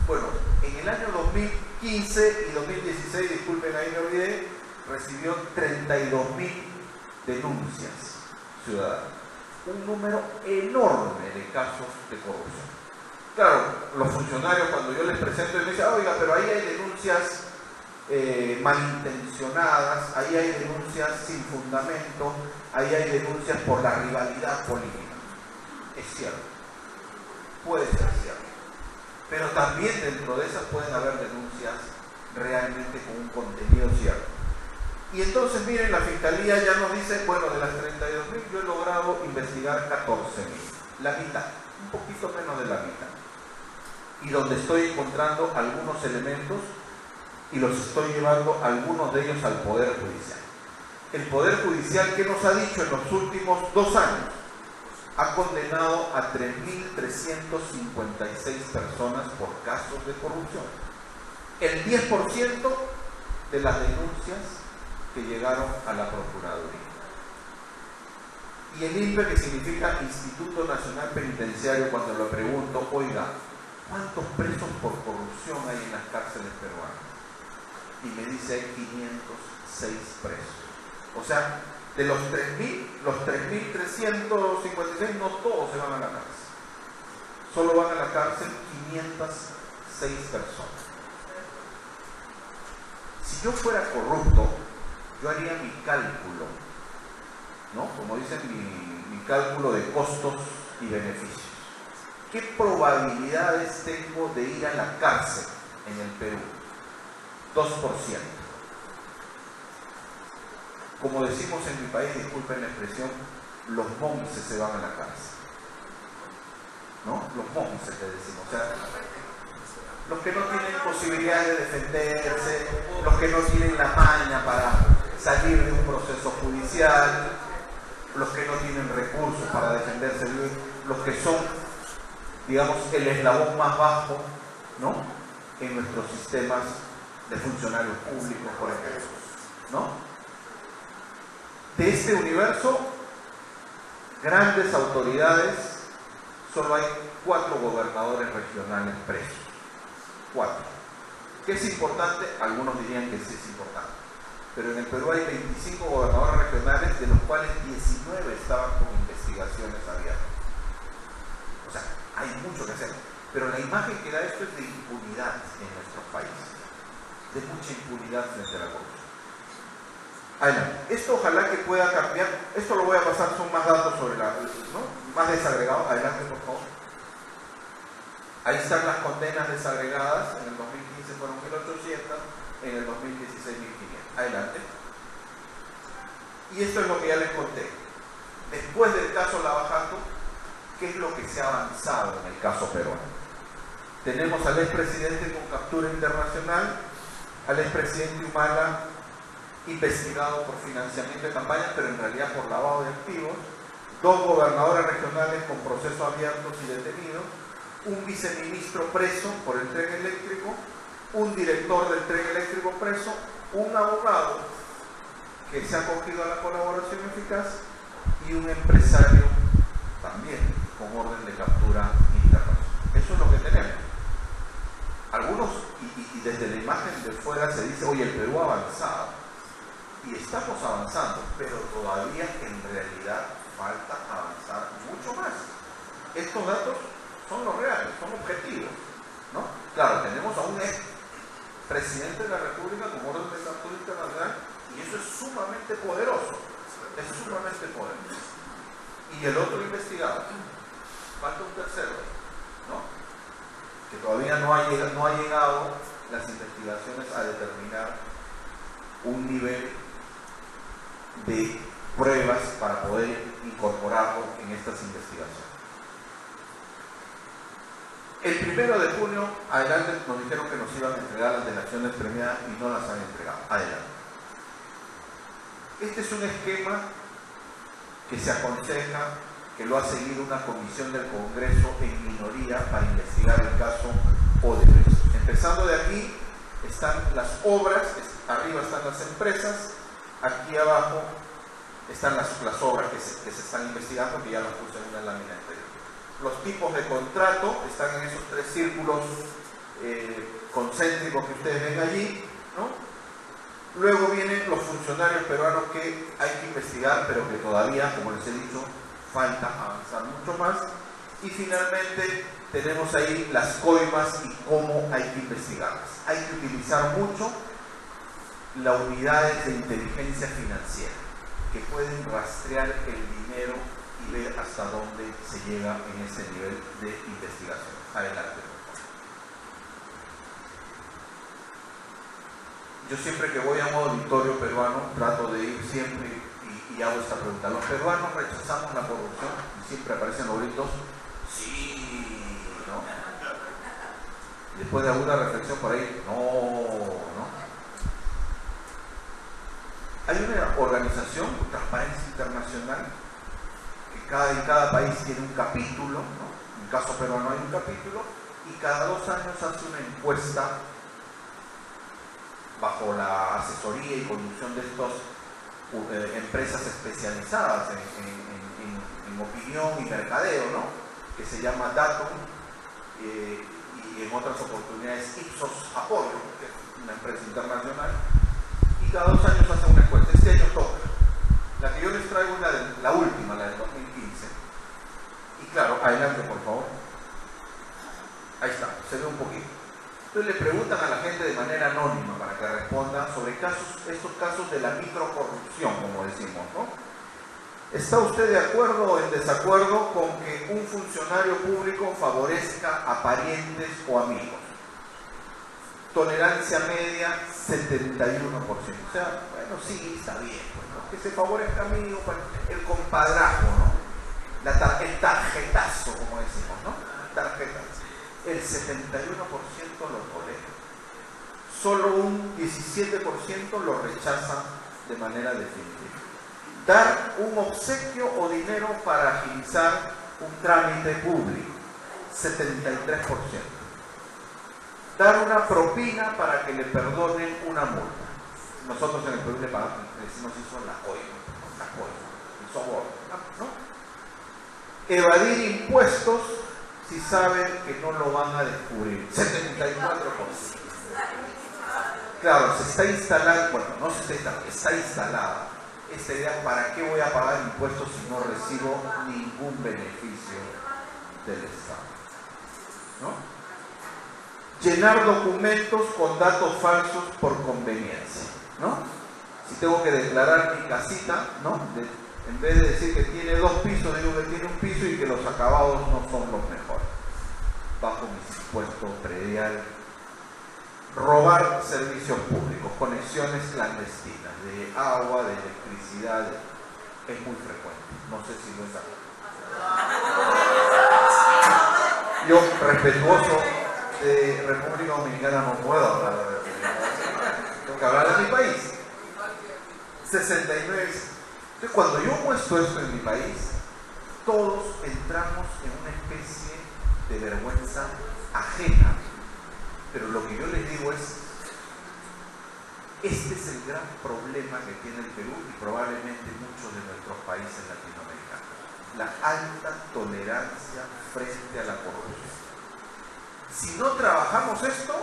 Bueno, en el año 2015 y 2016, disculpen ahí me olvidé, recibió 32.000 denuncias ciudadanas. Un número enorme de casos de corrupción. Claro, los funcionarios cuando yo les presento me dicen, oiga, pero ahí hay denuncias malintencionadas, ahí hay denuncias sin fundamento, ahí hay denuncias por la rivalidad política. Es cierto, puede ser cierto, pero también dentro de esas pueden haber denuncias realmente con un contenido cierto. Y entonces miren, la Fiscalía ya nos dice, bueno, de las 32.000 yo he logrado investigar 14.000, la mitad, un poquito menos de la mitad. Y donde estoy encontrando algunos elementos y los estoy llevando algunos de ellos al Poder Judicial. El Poder Judicial, ¿qué nos ha dicho en los últimos 2 años? Ha condenado a 3.356 personas por casos de corrupción. El 10% de las denuncias que llegaron a la Procuraduría. Y el INPE, que significa Instituto Nacional Penitenciario, cuando lo pregunto, oiga, ¿cuántos presos por corrupción hay en las cárceles peruanas? Y me dice, hay 506 presos. O sea, de los 3.000, los 3.356 no todos se van a la cárcel. Solo van a la cárcel 506 personas. Si yo fuera corrupto, yo haría mi cálculo, ¿no? Como dicen, mi cálculo de costos y beneficios. ¿Qué probabilidades tengo de ir a la cárcel en el Perú? 2%. Como decimos en mi país, disculpen la expresión, los monces se van a la cárcel. ¿No? Los monces que decimos. O sea, los que no tienen posibilidades de defenderse, los que no tienen la maña para salir de un proceso judicial, los que no tienen recursos para defenderse bien, los que son, digamos, el eslabón más bajo, ¿no?, en nuestros sistemas de funcionarios públicos, por ejemplo, ¿no? De este universo, grandes autoridades, solo hay 4 gobernadores regionales presos. 4. ¿Qué es importante? Algunos dirían que sí es importante. pero en el Perú hay 25 gobernadores regionales, de los cuales 19 estaban con investigaciones abiertas. O sea, hay mucho que hacer, pero la imagen que da esto es de impunidad en nuestros países, de mucha impunidad frente a la corrupción. Adelante. Esto ojalá que pueda cambiar. Esto lo voy a pasar, son más datos sobre la, ¿no? Más desagregados. Adelante, por favor. Ahí están las condenas desagregadas. En el 2015 fueron 1.800, en el 2016 1.500. Adelante. Y esto es lo que ya les conté. Después del caso Lava Jato, ¿qué es lo que se ha avanzado en el caso peruano? Tenemos al expresidente con captura internacional, al expresidente Humala investigado por financiamiento de campañas, pero en realidad por lavado de activos, 2 gobernadores regionales con procesos abiertos y detenidos, un viceministro preso por el tren eléctrico, un director del tren eléctrico preso, un abogado que se ha acogido a la colaboración eficaz y un empresario también con orden de captura internacional. Eso es lo que tenemos. Algunos, y desde la imagen de fuera se dice, oye, el Perú ha avanzado. Y estamos avanzando, pero todavía en realidad falta avanzar mucho más. Estos datos son los reales, son objetivos, ¿no? Claro, tenemos a un ex presidente de la República con orden de captura internacional y eso es sumamente poderoso, es sumamente poderoso. Y el otro investigado, falta un tercero, ¿no? Que todavía no ha llegado las investigaciones a determinar un nivel de pruebas para poder incorporarlo en estas investigaciones. El 1 de junio, adelante, nos dijeron que nos iban a entregar las delaciones premiadas y no las han entregado. Adelante. Este es un esquema que se aconseja, que lo ha seguido una comisión del Congreso en minoría para investigar el caso Odebrecht. Empezando de aquí están las obras, arriba están las empresas, aquí abajo están las obras que se están investigando, que ya las puse en una lámina anterior. Los tipos de contrato están en esos 3 círculos concéntricos que ustedes ven allí, ¿no? Luego vienen los funcionarios peruanos que hay que investigar, pero que todavía, como les he dicho, falta avanzar mucho más. Y finalmente tenemos ahí las coimas y cómo hay que investigarlas. Hay que utilizar mucho las unidades de inteligencia financiera que pueden rastrear el dinero y ver hasta dónde se llega en ese nivel de investigación. Adelante. Yo siempre que voy a un auditorio peruano trato de ir siempre y hago esta pregunta. ¿Los peruanos rechazamos la corrupción? Y siempre aparecen los gritos, sí, ¿no? Después de alguna reflexión por ahí, no. Hay una organización, Transparencia Internacional, que en cada país tiene un capítulo, ¿no? En el caso peruano hay un capítulo, y cada 2 años hace una encuesta bajo la asesoría y conducción de estas empresas especializadas en opinión y mercadeo, ¿no? Que se llama Datum, y en otras oportunidades Ipsos Apollo, que es una empresa internacional, y cada 2 años hace una encuesta. Este año toca. La que yo les traigo es la última, la del 2015. Y claro, adelante por favor. Ahí está, se ve un poquito. Entonces le preguntan a la gente de manera anónima para que responda sobre estos casos de la microcorrupción, como decimos, ¿no? ¿Está usted de acuerdo o en desacuerdo con que un funcionario público favorezca a parientes o amigos? Tolerancia media, 71%. O sea, bueno, sí, está bien, pues, ¿no? Que se favorezca a amigos, el compadrazgo, ¿no? El tarjetazo, como decimos, ¿no? Tarjetazo. El 71% lo tolera. Solo un 17% lo rechaza de manera definitiva. Dar un obsequio o dinero para agilizar un trámite público, 73%. Dar una propina para que le perdonen una multa. Nosotros en el Perú le decimos eso la coima, el soborno, ¿no? Evadir impuestos si saben que no lo van a descubrir, 74%. claro, se está instalando, bueno, no se está instalando, está instalada esta idea: ¿para qué voy a pagar impuestos si no recibo ningún beneficio del Estado? ¿No? Llenar documentos con datos falsos por conveniencia, ¿no? Si tengo que declarar mi casita, ¿no? En vez de decir que tiene 2 pisos, digo que tiene 1 piso y que los acabados no son los mejores, bajo mi impuesto predial. Robar servicios públicos, conexiones clandestinas de agua, de electricidad, es muy frecuente. No sé si lo es así. Yo, respetuoso de República Dominicana, no puedo hablar de República Dominicana. Tengo que hablar de mi país. 69. Entonces, cuando yo muestro esto en mi país, todos entramos en una especie de vergüenza ajena. Pero lo que yo les digo es, este es el gran problema que tiene el Perú y probablemente muchos de nuestros países latinoamericanos: la alta tolerancia frente a la corrupción. Si no trabajamos esto,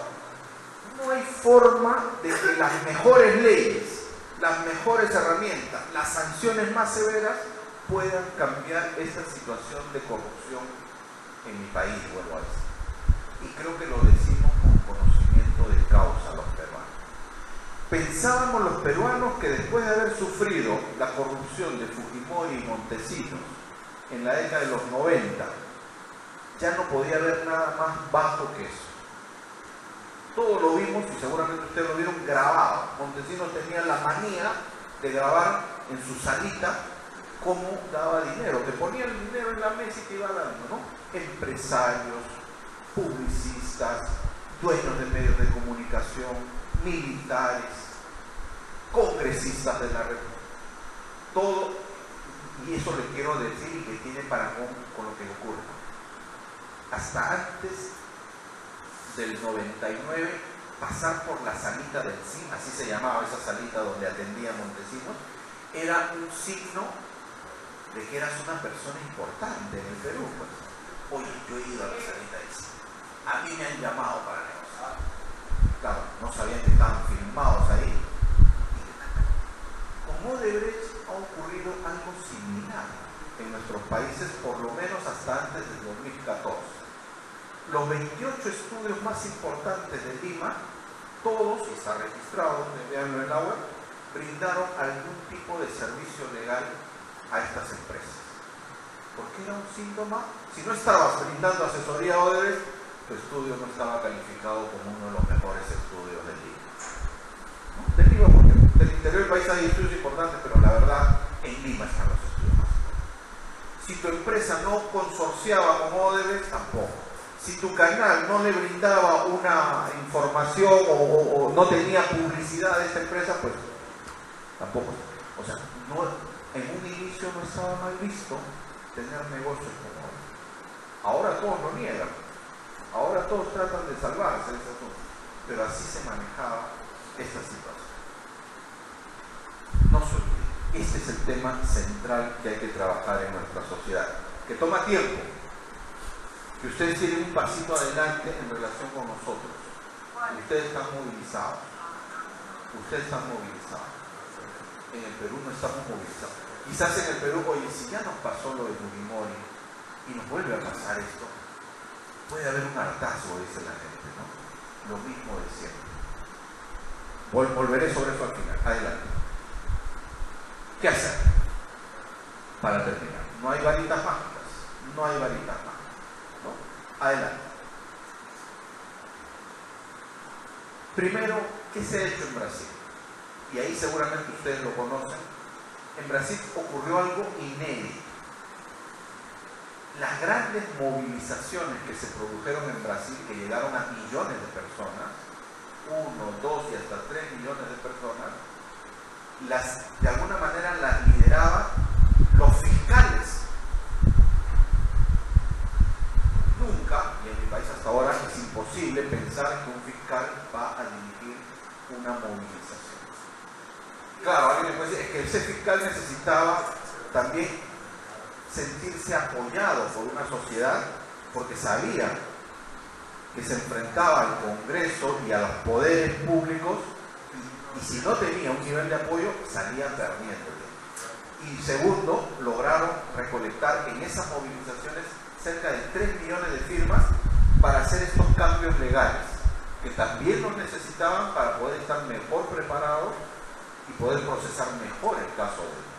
no hay forma de que las mejores leyes, las mejores herramientas, las sanciones más severas puedan cambiar esta situación de corrupción en mi país, vuelvo a decir. Y creo que lo decimos con conocimiento de causa los peruanos. Pensábamos los peruanos que después de haber sufrido la corrupción de Fujimori y Montesinos en la década de los 90, ya no podía haber nada más bajo que eso. Todo lo vimos, y seguramente ustedes lo vieron grabado. Montesinos tenía la manía de grabar en su salita cómo daba dinero. Te ponía el dinero en la mesa y te iba dando, ¿no? Empresarios, publicistas, dueños de medios de comunicación, militares, congresistas de la República. Todo, y eso les quiero decir y que tiene parangón con lo que ocurre. Hasta antes del 99, pasar por la salita del CIN, así se llamaba esa salita donde atendía Montesinos, era un signo de que eras una persona importante en el Perú. Pues. Oye, yo he ido a la salita del CIN. A mí me han llamado para negociar. Claro, no sabían que estaban filmados ahí. Con Odebrecht ha ocurrido algo similar en nuestros países, por lo menos hasta antes del 2014. Los 28 estudios más importantes de Lima, todos, y está registrado, veanlo en la web, brindaron algún tipo de servicio legal a estas empresas. Porque era un síntoma. Si no estabas brindando asesoría a Odebrecht, tu estudio no estaba calificado como uno de los mejores estudios de Lima. ¿No? De Lima, porque del interior del país hay estudios importantes, pero la verdad, en Lima están los estudios más importantes. Si tu empresa no consorciaba con Odebrecht, tampoco. Si tu canal no le brindaba una información o no tenía publicidad de esta empresa, pues tampoco. O sea, no, en un inicio no estaba mal visto tener negocios con Odebrecht. Ahora todos lo niegan. Ahora todos tratan de salvarse de ese asunto. Pero así se manejaba esta situación. No se olvide, este es el tema central que hay que trabajar en nuestra sociedad, que toma tiempo, que ustedes tienen un pasito adelante en relación con nosotros. Ustedes están movilizados. Ustedes están movilizados. En el Perú no estamos movilizados. Quizás en el Perú, oye, si ya nos pasó lo de Fujimori y nos vuelve a pasar esto, puede haber un hartazgo, dice la gente, ¿no? Lo mismo de siempre. Volveré sobre eso al final. Adelante. ¿Qué hacer? Para terminar. No hay varitas mágicas. No hay varitas mágicas. ¿No? Adelante. Primero, ¿qué se ha hecho en Brasil? Y ahí seguramente ustedes lo conocen. En Brasil ocurrió algo inédito. Las grandes movilizaciones que se produjeron en Brasil, que llegaron a millones de personas, 1, 2 y hasta 3 millones de personas, de alguna manera las lideraban los fiscales. Nunca, y en mi país hasta ahora, es imposible pensar que un fiscal va a dirigir una movilización. Claro, alguien me puede decir, es que ese fiscal necesitaba también sentirse apoyado por una sociedad, porque sabía que se enfrentaba al Congreso y a los poderes públicos Y si no tenía un nivel de apoyo, salía perdiendo. Y segundo, lograron recolectar en esas movilizaciones cerca de 3 millones de firmas para hacer estos cambios legales, que también los necesitaban para poder estar mejor preparados y poder procesar mejor el caso de ellos.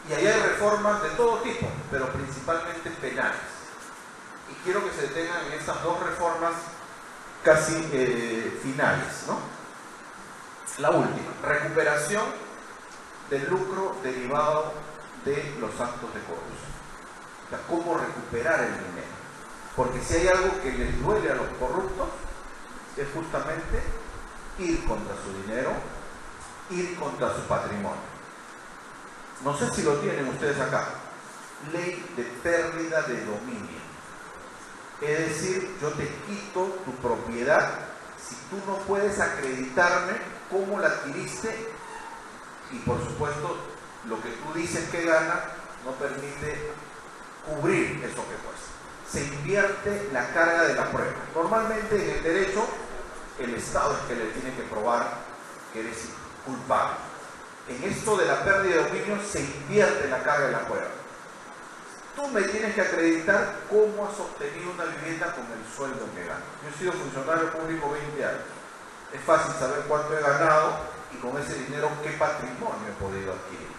Y ahí hay reformas de todo tipo, pero principalmente penales. Y quiero que se detengan en estas dos reformas casi finales, ¿no? La última, recuperación del lucro derivado de los actos de corrupción. O sea, cómo recuperar el dinero. Porque si hay algo que les duele a los corruptos, es justamente ir contra su dinero, ir contra su patrimonio. No sé si lo tienen ustedes acá. Ley de pérdida de dominio. Es decir, yo te quito tu propiedad si tú no puedes acreditarme cómo la adquiriste y por supuesto lo que tú dices que gana no permite cubrir eso que cuesta. Se invierte la carga de la prueba. Normalmente en el derecho el Estado es que le tiene que probar que eres culpable. En esto de la pérdida de dominio se invierte la carga de la prueba. Tú me tienes que acreditar cómo has obtenido una vivienda con el sueldo que ganas. Yo he sido funcionario público 20 años. Es fácil saber cuánto he ganado y con ese dinero qué patrimonio he podido adquirir.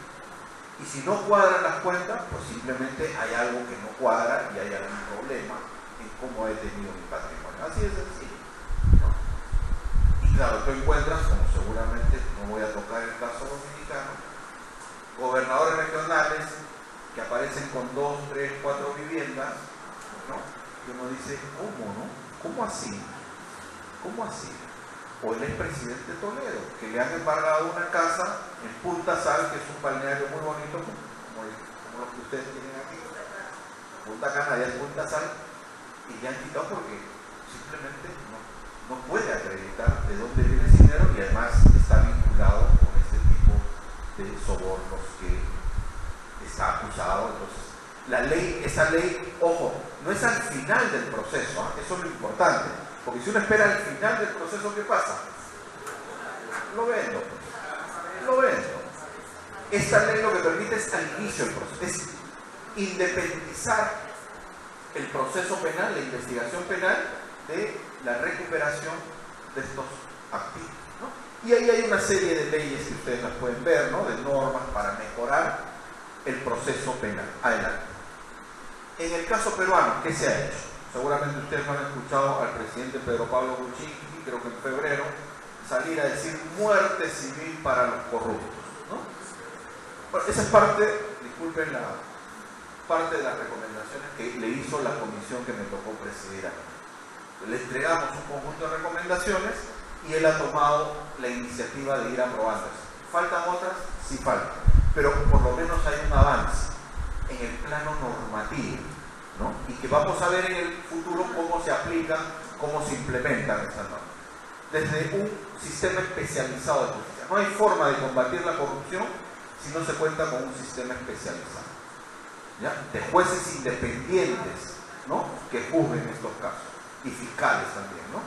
Y si no cuadran las cuentas, pues simplemente hay algo que no cuadra y hay algún problema en cómo he tenido mi patrimonio. Así de sencillo, ¿no? Y claro, tú encuentras, como seguramente no voy a tocar el caso dominicano, gobernadores regionales que aparecen con 2, 3, 4 viviendas, ¿no? Y uno dice, ¿cómo, no? ¿Cómo así? ¿Cómo así? O el expresidente Toledo, que le han embargado una casa en Punta Sal, que es un balneario muy bonito, como los que ustedes tienen aquí. Punta Cana ya es Punta Sal, y le han quitado porque simplemente no puede acreditar de dónde viene ese dinero y además está vinculado con este tipo de sobornos que está acusado. Entonces, la ley, esa ley, ojo, no es al final del proceso, ¿eh? Eso es lo importante. Porque si uno espera al final del proceso, ¿qué pasa? Lo vendo. Esta ley lo que permite es al inicio del proceso, es independizar el proceso penal, la investigación penal, de la recuperación de estos activos, ¿no? Y ahí hay una serie de leyes que ustedes las pueden ver, ¿no? De normas para mejorar el proceso penal. Adelante. En el caso peruano, ¿qué se ha hecho? Seguramente ustedes han escuchado al presidente Pedro Pablo Kuczynski, creo que en febrero, salir a decir muerte civil para los corruptos, ¿no? Bueno, esa es parte, disculpen, parte de las recomendaciones que le hizo la comisión que me tocó presidir a mí. Le entregamos un conjunto de recomendaciones y él ha tomado la iniciativa de ir aprobándolas. ¿Faltan otras? Sí faltan, pero por lo menos hay un avance en el plano normativo, ¿no? Y que vamos a ver en el futuro cómo se aplican, cómo se implementan esas normas. Desde un sistema especializado de justicia. No hay forma de combatir la corrupción si no se cuenta con un sistema especializado, ¿ya? De jueces independientes, ¿no? Que juzguen estos casos, y fiscales también, ¿no?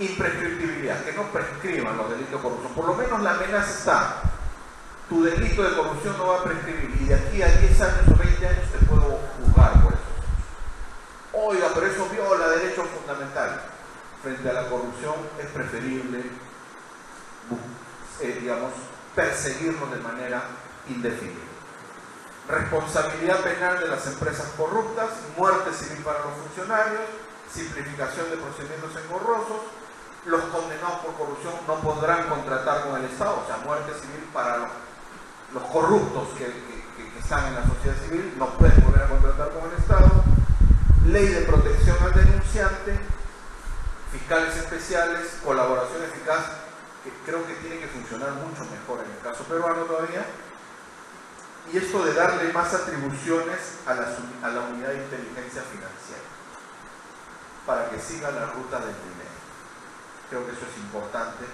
Imprescriptibilidad, que no prescriban los delitos de corrupción. Por lo menos la amenaza está. Tu delito de corrupción no va a prescribir y de aquí a 10 años o 20 años te puedo juzgar por eso. Oiga, pero eso viola derechos fundamentales. Frente a la corrupción es preferible, digamos, perseguirlo de manera indefinida. Responsabilidad penal de las empresas corruptas, muerte civil para los funcionarios, simplificación de procedimientos engorrosos. Los condenados por corrupción no podrán contratar con el Estado, o sea, muerte civil para los corruptos que están en la sociedad civil, no pueden volver a contratar con el Estado. Ley de protección al denunciante, fiscales especiales, colaboración eficaz, que creo que tiene que funcionar mucho mejor en el caso peruano todavía. Y esto de darle más atribuciones a la unidad de inteligencia financiera, para que siga la ruta del dinero. Creo que eso es importante,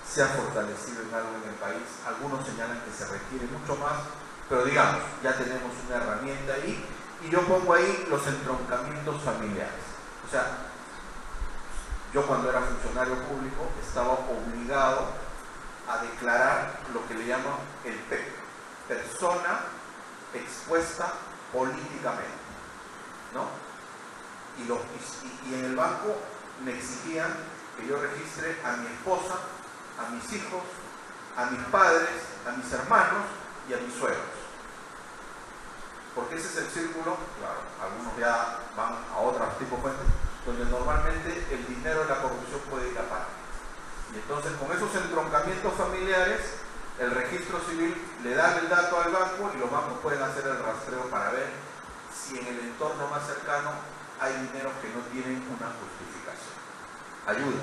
se ha fortalecido en algo en el país. Algunos señalan que se requiere mucho más, pero digamos, ya tenemos una herramienta ahí, y yo pongo ahí los entroncamientos familiares. O sea, yo cuando era funcionario público estaba obligado a declarar lo que le llaman el PEP, persona expuesta políticamente, ¿no? Y en el banco me exigían que yo registre a mi esposa, a mis hijos, a mis padres, a mis hermanos y a mis suegros. Porque ese es el círculo, claro, algunos ya van a otros tipos de fuentes, donde normalmente el dinero de la corrupción puede ir a parar. Y entonces con esos entroncamientos familiares, el registro civil le da el dato al banco y los bancos pueden hacer el rastreo para ver si en el entorno más cercano hay dinero que no tienen una justificación. Ayuda.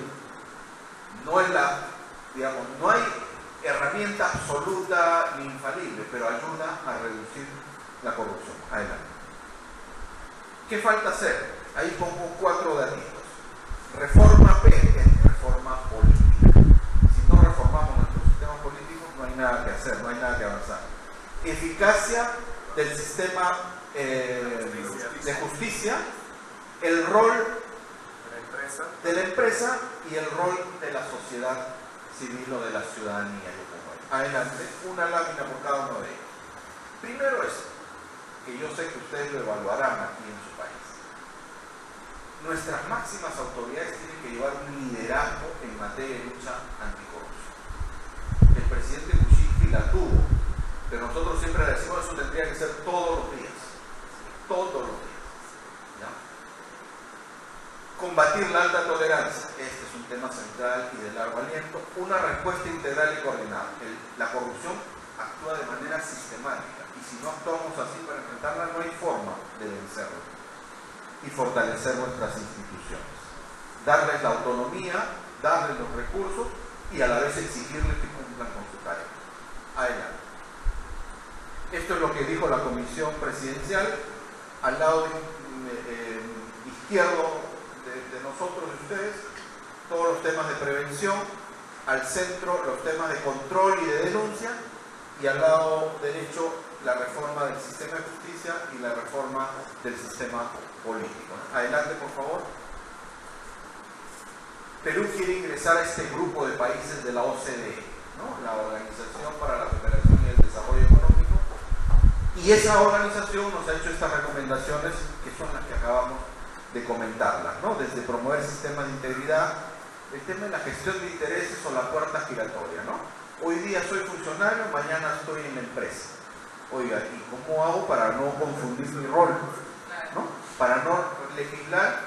No es no hay herramienta absoluta ni infalible, pero ayuda a reducir la corrupción. Adelante. ¿Qué falta hacer? Ahí pongo 4 datitos. Reforma P es reforma política. Si no reformamos nuestro sistema político, no hay nada que hacer, no hay nada que avanzar. Eficacia del sistema de justicia, el rol de la empresa y el rol de la sociedad civil o de la ciudadanía. Adelante, una lámina por cada uno de ellos. Primero es que yo sé que ustedes lo evaluarán aquí en su país. Nuestras máximas autoridades tienen que llevar un liderazgo en materia de lucha anticorrupción. El presidente Kuczynski la tuvo, pero nosotros siempre le decimos eso tendría que ser todos los días. Todos los días. ¿Ya? Combatir la alta tolerancia. Este es un tema central y de largo aliento. Una respuesta integral y coordinada. La corrupción actúa de manera sistemática. Y si no actuamos así para enfrentarla, no hay forma de vencerla. Y fortalecer nuestras instituciones. Darles la autonomía, darles los recursos y a la vez exigirles que cumplan con su tarea. Adelante. Esto es lo que dijo la comisión presidencial. Al lado izquierdo de nosotros, de ustedes, todos los temas de prevención. Al centro, los temas de control y de denuncia. Y al lado derecho, la reforma del sistema de justicia y la reforma del sistema político. Adelante, por favor. Perú quiere ingresar a este grupo de países de la OCDE, ¿no? La Organización para la Cooperación y el Desarrollo Económico, y esa organización nos ha hecho estas recomendaciones que son las que acabamos de comentarlas, ¿no? Desde promover sistemas de integridad, el tema de la gestión de intereses o la puerta giratoria, ¿no? Hoy día soy funcionario, mañana estoy en la empresa. Oiga, ¿y cómo hago para no confundir mi rol? ¿No? Para no legislar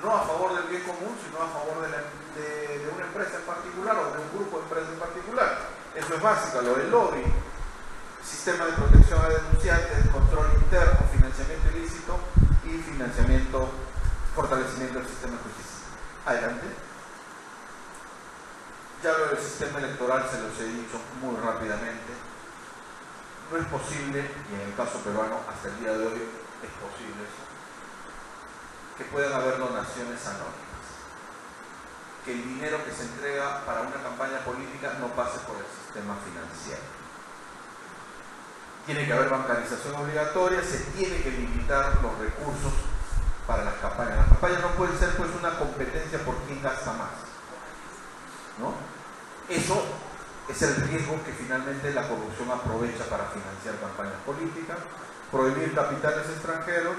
no a favor del bien común, sino a favor de una empresa en particular o de un grupo de empresas en particular. Eso es básico, lo del lobby, sistema de protección a denunciantes, control interno, financiamiento ilícito y fortalecimiento del sistema de justicia. Adelante. Ya lo del sistema electoral se los he dicho muy rápidamente. No es posible, y en el caso peruano hasta el día de hoy es posible eso, que puedan haber donaciones anónimas. Que el dinero que se entrega para una campaña política no pase por el sistema financiero. Tiene que haber bancarización obligatoria, se tiene que limitar los recursos para las campañas. Las campañas no pueden ser pues una competencia por quién gasta más, ¿no? Eso es el riesgo que finalmente la corrupción aprovecha para financiar campañas políticas, prohibir capitales extranjeros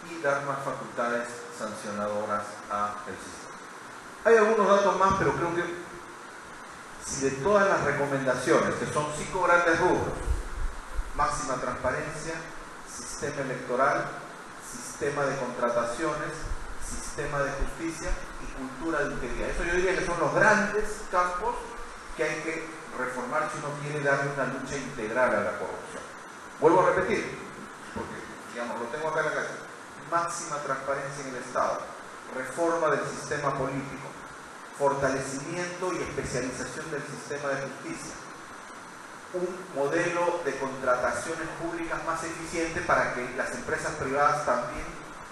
y dar más facultades sancionadoras al sistema. Hay algunos datos más, pero creo que si de todas las recomendaciones, que son 5 grandes rubros: máxima transparencia, sistema electoral, sistema de contrataciones, sistema de justicia y cultura de integridad. Eso yo diría que son los grandes campos que hay que reformar si uno quiere darle una lucha integral a la corrupción. Vuelvo a repetir, porque digamos, lo tengo acá en la calle: máxima transparencia en el Estado, reforma del sistema político, fortalecimiento y especialización del sistema de justicia, un modelo de contrataciones públicas más eficiente para que las empresas privadas también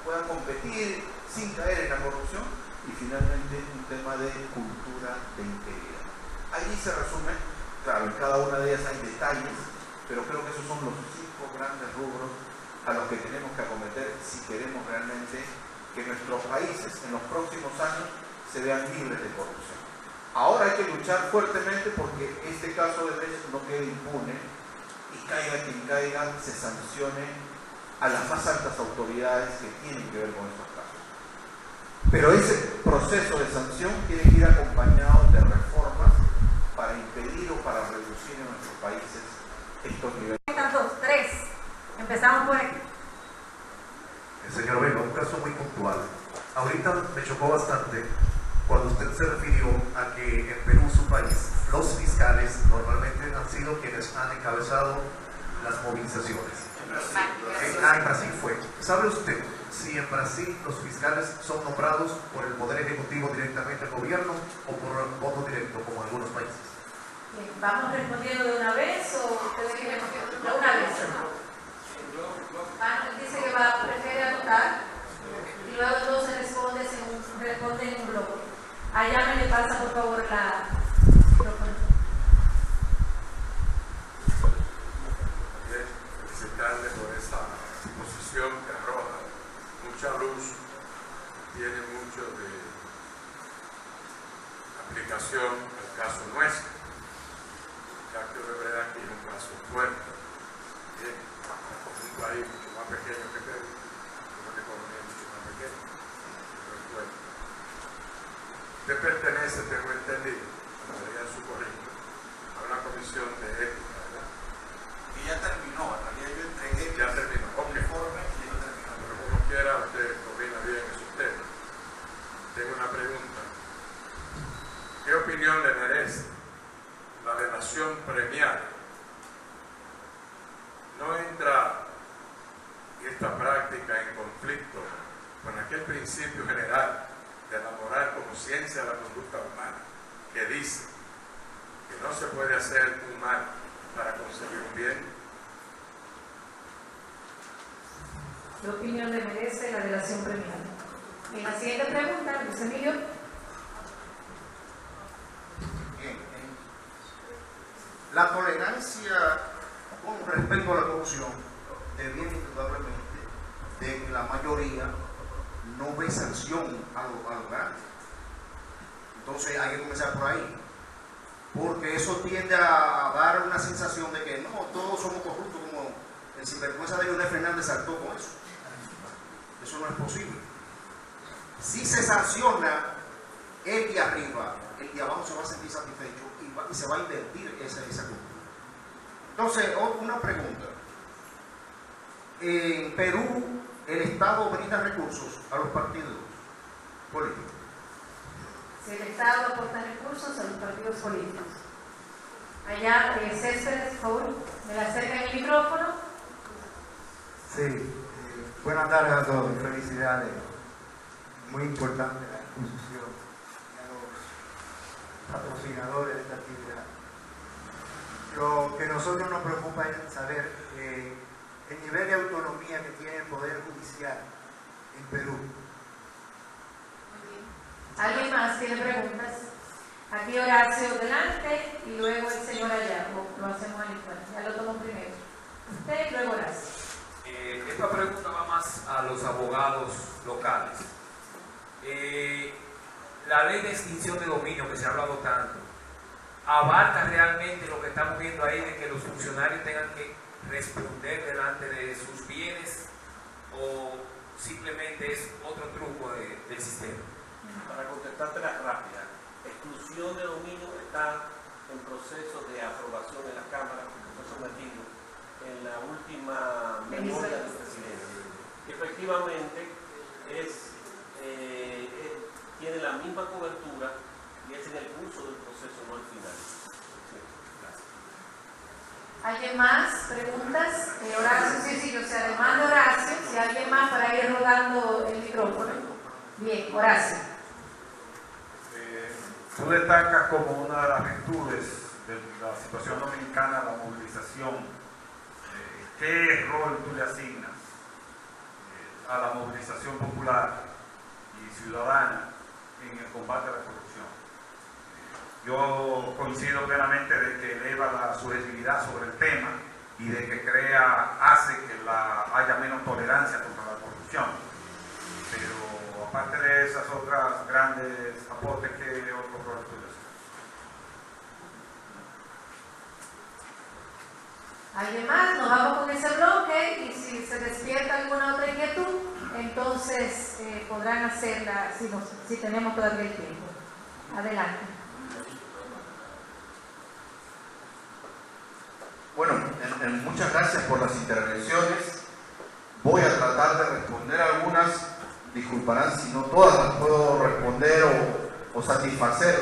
puedan competir sin caer en la corrupción, y finalmente un tema de cultura de integridad. Allí se resume, claro, en cada una de ellas hay detalles, pero creo que esos son los 5 grandes rubros a los que tenemos que acometer si queremos realmente que nuestros países en los próximos años se vean libres de corrupción. Ahora hay que luchar fuertemente porque este caso de Brecht no quede impune y caiga quien caiga, se sancione a las más altas autoridades que tienen que ver con estos casos. Pero ese proceso de sanción tiene que ir acompañado de reformas para impedir o para reducir en nuestros países estos niveles. Dos, tres. Empezamos por aquí. Señor Vega, un caso muy puntual. Ahorita me chocó bastante cuando usted se refirió a que en Perú, su país, los fiscales normalmente han sido quienes han encabezado las movilizaciones. En Brasil fue. ¿Sabe usted si en Brasil los fiscales son nombrados por el Poder Ejecutivo directamente al gobierno o por voto directo, como en algunos países? Bien, ¿vamos respondiendo de una vez o ustedes quieren de una vez? Dice que prefiere anotar y luego entonces responde en un bloque. Allá me le pasa por favor la micrófono. Felicitarle por esta exposición que arroja mucha luz, tiene mucho de aplicación al caso nuestro, ya que Brecht aquí es un caso fuerte. Bien, un país mucho más pequeño que Perú, una economía mucho más pequeña, pero es fuerte. Usted pertenece, tengo entendido, a María de su currículum, a una comisión de ética, ¿verdad? Y ya terminó, en realidad yo entregué. Ya terminó, ok. Informe y ya terminó. Pero como quiera, usted combina bien esos temas. Tengo una pregunta. ¿Qué opinión le merece la delación premiada? ¿No entra esta práctica en conflicto con aquel principio general de la moral como ciencia de la conducta humana, que dice que no se puede hacer un mal para conseguir un bien? ¿Qué opinión le merece la delación premiada? En la siguiente pregunta, Luis Emilio. Bien, la tolerancia con respecto a la corrupción deviene indudablemente de que la mayoría no ve sanción a lo grande. Entonces hay que comenzar por ahí, porque eso tiende a dar una sensación de que no, todos somos corruptos, como el sinvergüenza de Leonel Fernández saltó con eso. Eso no es posible. Si se sanciona el de arriba, el de abajo se va a sentir satisfecho y se va a invertir esa cultura. Entonces, una pregunta. En Perú, el Estado brinda recursos a los partidos políticos. Si el Estado aporta recursos a los partidos políticos. Allá, Céspedes, por favor, me le acercan el micrófono. Sí, buenas tardes a todos, felicidades. Muy importante la exposición a los patrocinadores de esta actividad. Lo que a nosotros nos preocupa es saber el nivel de autonomía que tiene el Poder Judicial en Perú. ¿Alguien más tiene preguntas? Aquí Horacio delante y luego el señor allá, o lo hacemos al igual. Ya lo tomo primero. Usted y luego Horacio. Esta pregunta va más a los abogados locales. La ley de extinción de dominio que se ha hablado tanto, ¿abarca realmente lo que estamos viendo ahí de que los funcionarios tengan que responder delante de sus bienes o simplemente es otro truco del sistema? Para contestarte rápida, exclusión de dominio está en proceso de aprobación en la Cámara, que fue sometido en la última memoria del presidente. Efectivamente, tiene la misma cobertura y es en el curso del proceso, no al final. Sí, gracias. ¿Alguien más? ¿Preguntas? Horacio, sí, o sea, además de Horacio, si alguien más para ir rodando el micrófono. Bien, Horacio. Tú destacas como una de las virtudes de la situación dominicana la movilización. ¿Qué rol tú le asignas a la movilización popular y ciudadana en el combate a la corrupción? Yo coincido plenamente de que eleva la subjetividad sobre el tema y de que hace que haya menos tolerancia contra la corrupción. Pero aparte de esas otras grandes aportes, ¿qué otros roles tú le asignas? ¿Alguien más? Nos vamos con ese bloque y si se despierta alguna otra inquietud, entonces podrán hacerla si tenemos todavía el tiempo. Adelante. Bueno, muchas gracias por las intervenciones. Voy a tratar de responder algunas, disculparán si no todas las puedo responder o satisfacer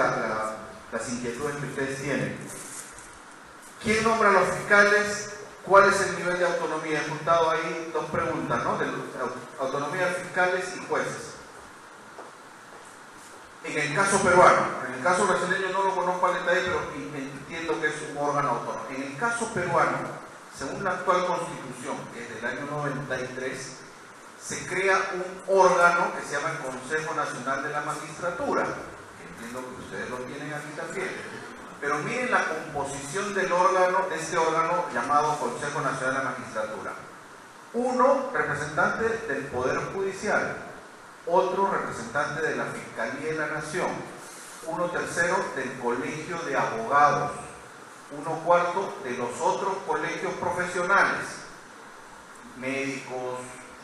las inquietudes que ustedes tienen. ¿Quién nombra a los fiscales? ¿Cuál es el nivel de autonomía? He juntado ahí dos preguntas, ¿no? De autonomía de fiscales y jueces. En el caso peruano, en el caso brasileño no lo conozco al detalle, pero entiendo que es un órgano autónomo. En el caso peruano, según la actual constitución, que es del año 93, se crea un órgano que se llama el Consejo Nacional de la Magistratura, que entiendo que ustedes lo tienen aquí también. Pero miren la composición del órgano, de este órgano llamado Consejo Nacional de la Magistratura. Uno, representante del Poder Judicial, otro representante de la Fiscalía de la Nación, uno tercero del Colegio de Abogados, uno cuarto de los otros colegios profesionales, médicos,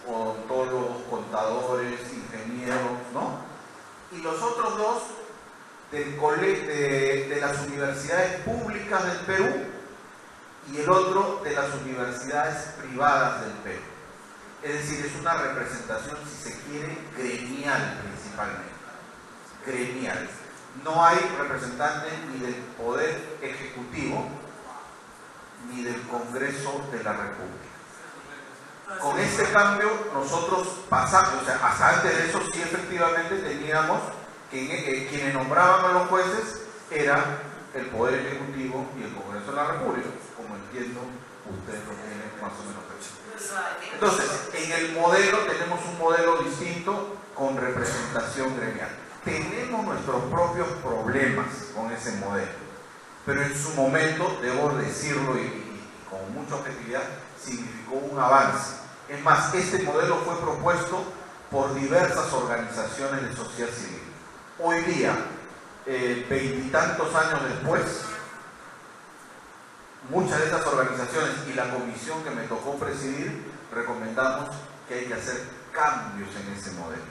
odontólogos, contadores, ingenieros, ¿no? Y los otros dos de las universidades públicas del Perú y el otro de las universidades privadas del Perú. Es decir, es una representación, si se quiere, gremial principalmente. Gremial. No hay representantes ni del Poder Ejecutivo ni del Congreso de la República. Con este cambio nosotros pasamos, o sea, hasta antes de eso sí efectivamente teníamos que quienes nombraban a los jueces era el Poder Ejecutivo y el Congreso de la República, como entiendo ustedes lo tienen más o menos hecho. Entonces, en el modelo tenemos un modelo distinto con representación gremial. Tenemos nuestros propios problemas con ese modelo, pero en su momento, debo decirlo y con mucha objetividad, significó un avance. Es más, este modelo fue propuesto por diversas organizaciones de sociedad civil. Hoy día, veintitantos años después, muchas de estas organizaciones y la comisión que me tocó presidir recomendamos que hay que hacer cambios en ese modelo,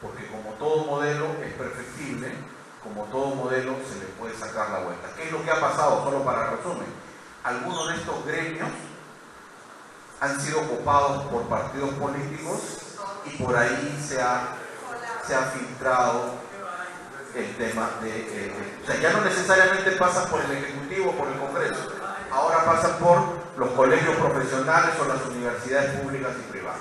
porque como todo modelo es perfectible, como todo modelo se le puede sacar la vuelta. ¿Qué es lo que ha pasado? Solo para resumen, algunos de estos gremios han sido copados por partidos políticos y por ahí se ha filtrado el tema o sea, ya no necesariamente pasan por el Ejecutivo o por el Congreso, ahora pasan por los colegios profesionales o las universidades públicas y privadas.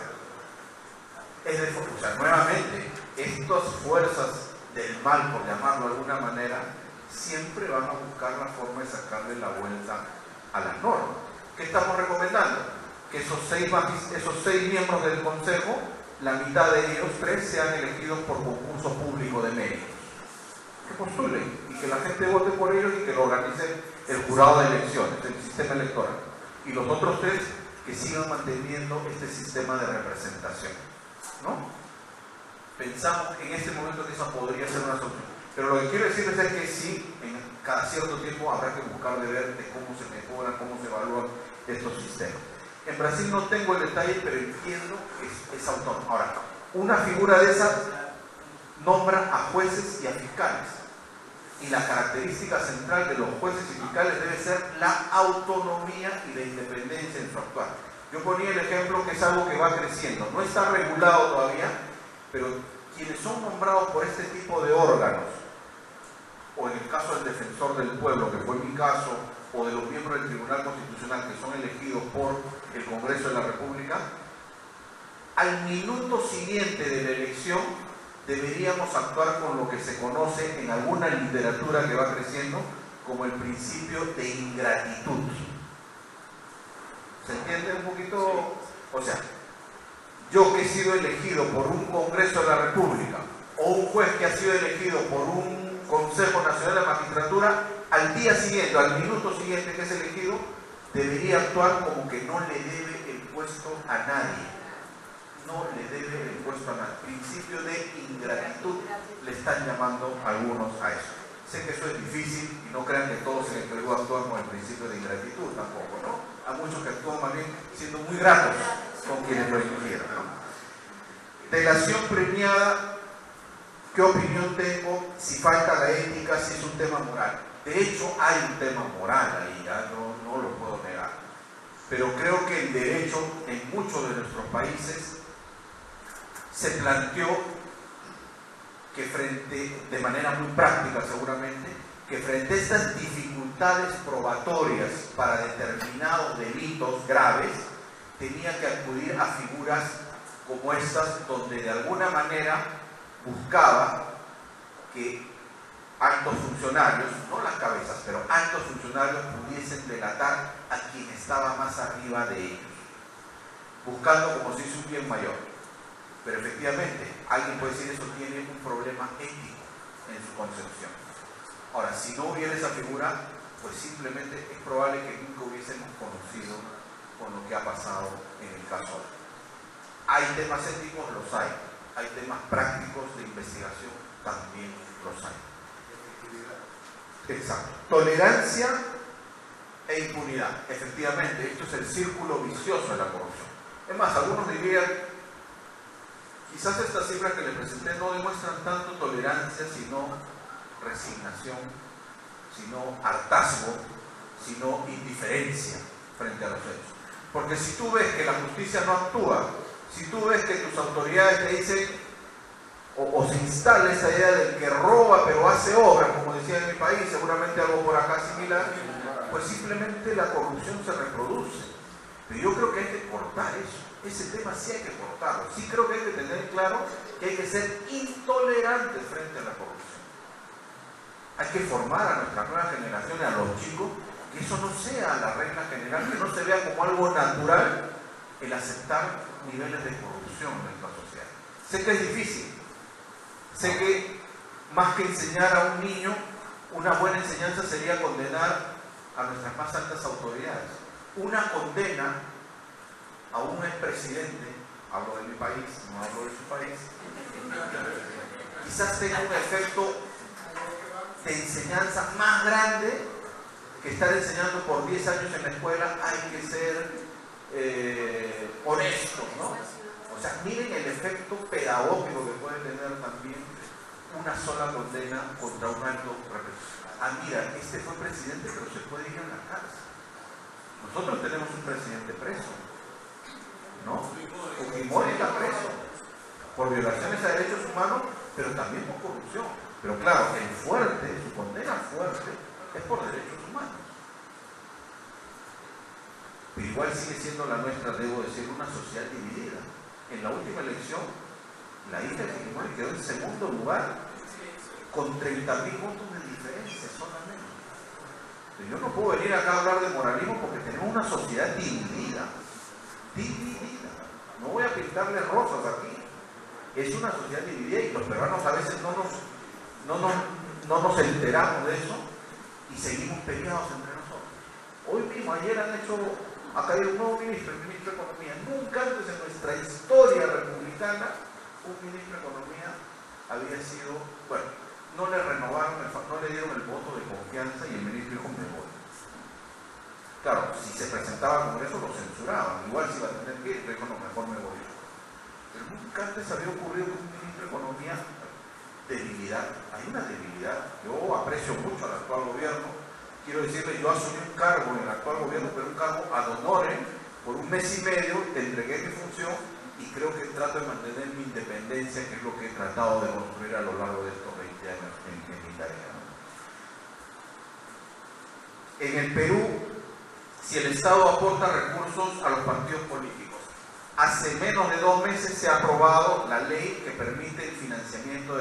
O sea, nuevamente, estas fuerzas del mal, por llamarlo de alguna manera, siempre van a buscar la forma de sacarle la vuelta a las normas. ¿Qué estamos recomendando? Que esos seis miembros del Consejo, la mitad de ellos, 3, sean elegidos por concurso público de méritos. Que postulen y que la gente vote por ellos y que lo organice el jurado de elecciones, el sistema electoral. Y los otros 3 que sigan manteniendo este sistema de representación, ¿no? Pensamos en este momento que esa podría ser una solución. Pero lo que quiero decirles es que sí, cada cierto tiempo habrá que buscar de ver de cómo se mejoran, cómo se evalúan estos sistemas. En Brasil no tengo el detalle, pero entiendo que es autónomo. Ahora, una figura de esas nombra a jueces y a fiscales. Y la característica central de los jueces y fiscales debe ser la autonomía y la independencia en su actuar. Yo ponía el ejemplo que es algo que va creciendo. No está regulado todavía, pero quienes son nombrados por este tipo de órganos, o en el caso del defensor del pueblo, que fue mi caso, o de los miembros del Tribunal Constitucional que son elegidos por el Congreso de la República, al minuto siguiente de la elección deberíamos actuar con lo que se conoce en alguna literatura que va creciendo como el principio de ingratitud. ¿Se entiende un poquito? O sea, yo que he sido elegido por un Congreso de la República o un juez que ha sido elegido por un Consejo Nacional de la Magistratura, al día siguiente, al minuto siguiente que es elegido, debería actuar como que no le debe el puesto a nadie. No le debe el puesto a nadie. Principio de ingratitud le están llamando algunos a eso. Sé que eso es difícil y no crean que todos en el Perú actúan con el principio de ingratitud tampoco, ¿no? a muchos que actúan más bien siendo muy gratos con quienes lo eligieron, ¿no? Delación premiada, ¿qué opinión tengo? Si falta la ética, si es un tema moral. De hecho, hay un tema moral ahí, ya no lo puedo negar. Pero creo que el derecho en muchos de nuestros países se planteó que de manera muy práctica seguramente, que frente a estas dificultades probatorias para determinados delitos graves, tenía que acudir a figuras como estas, donde de alguna manera buscaba que altos funcionarios, no las cabezas, pero altos funcionarios pudiesen delatar a quien estaba más arriba de ellos, buscando, como se dice, un bien mayor. Pero efectivamente, alguien puede decir eso tiene un problema ético en su concepción. Ahora, si no hubiera esa figura, pues simplemente es probable que nunca hubiésemos conocido con lo que ha pasado en el caso. ¿Hay temas éticos? Los hay. Hay temas prácticos de investigación, también los hay. Exacto. Tolerancia e impunidad. Efectivamente, esto es el círculo vicioso de la corrupción. Es más, algunos dirían, quizás estas cifras que les presenté no demuestran tanto tolerancia, sino resignación, sino hartazgo, sino indiferencia frente a los hechos. Porque si tú ves que la justicia no actúa, si tú ves que tus autoridades te dicen o se instala esa idea del que roba pero hace obra, como decía en mi país, seguramente algo por acá similar, pues simplemente la corrupción se reproduce. Pero yo creo que hay que cortar eso. Ese tema sí hay que cortarlo. Sí creo que hay que tener claro que hay que ser intolerantes frente a la corrupción. Hay que formar a nuestras nuevas generaciones, a los chicos, que eso no sea la regla general, que no se vea como algo natural el aceptar niveles de corrupción en nuestra sociedad. Sé que es difícil. Sé que más que enseñar a un niño, una buena enseñanza sería condenar a nuestras más altas autoridades. Una condena a un expresidente, hablo de mi país, no hablo de su país, quizás tenga un efecto de enseñanza más grande que estar enseñando por 10 años en la escuela. Hay que ser honestos, ¿no? O sea, miren el efecto pedagógico que puede tener también una sola condena contra un alto representante. Ah, mira, este fue presidente, pero se puede ir a la cárcel. Nosotros tenemos un presidente preso, ¿no? Fujimori está preso por violaciones a derechos humanos, pero también por corrupción. Pero claro, el fuerte, su condena fuerte, es por derechos humanos. Pero igual sigue siendo la nuestra, debo decir, una sociedad dividida. En la última elección, la hija de Fujimori quedó en segundo lugar, con 30.000 votos de diferencia solamente. Yo no puedo venir acá a hablar de moralismo porque tenemos una sociedad dividida. Dividida. No voy a pintarle rosas aquí. Es una sociedad dividida y los peruanos a veces no nos enteramos de eso y seguimos peleados entre nosotros. Hoy mismo, ayer ha caído un nuevo ministro, el ministro de Economía. Nunca antes en nuestra historia republicana un ministro de Economía había sido, bueno, no le renovaron, no le dieron el voto de confianza y el ministro dijo me voy. Claro, si se presentaba al Congreso lo censuraban, igual si iba a tener que ir, dijo no, mejor me voy. Pero nunca antes había ocurrido que un ministro de Economía, debilidad, hay una debilidad. Yo aprecio mucho al actual gobierno, quiero decirle, yo asumí un cargo en el actual gobierno, pero un cargo ad honorem, por un mes y medio, te entregué mi función y creo que trato de mantener mi independencia, que es lo que he tratado de construir a lo largo de estos 20 años en mi tarea, ¿no? En el Perú, si el Estado aporta recursos a los partidos políticos, hace menos de 2 meses se ha aprobado la ley que permite el financiamiento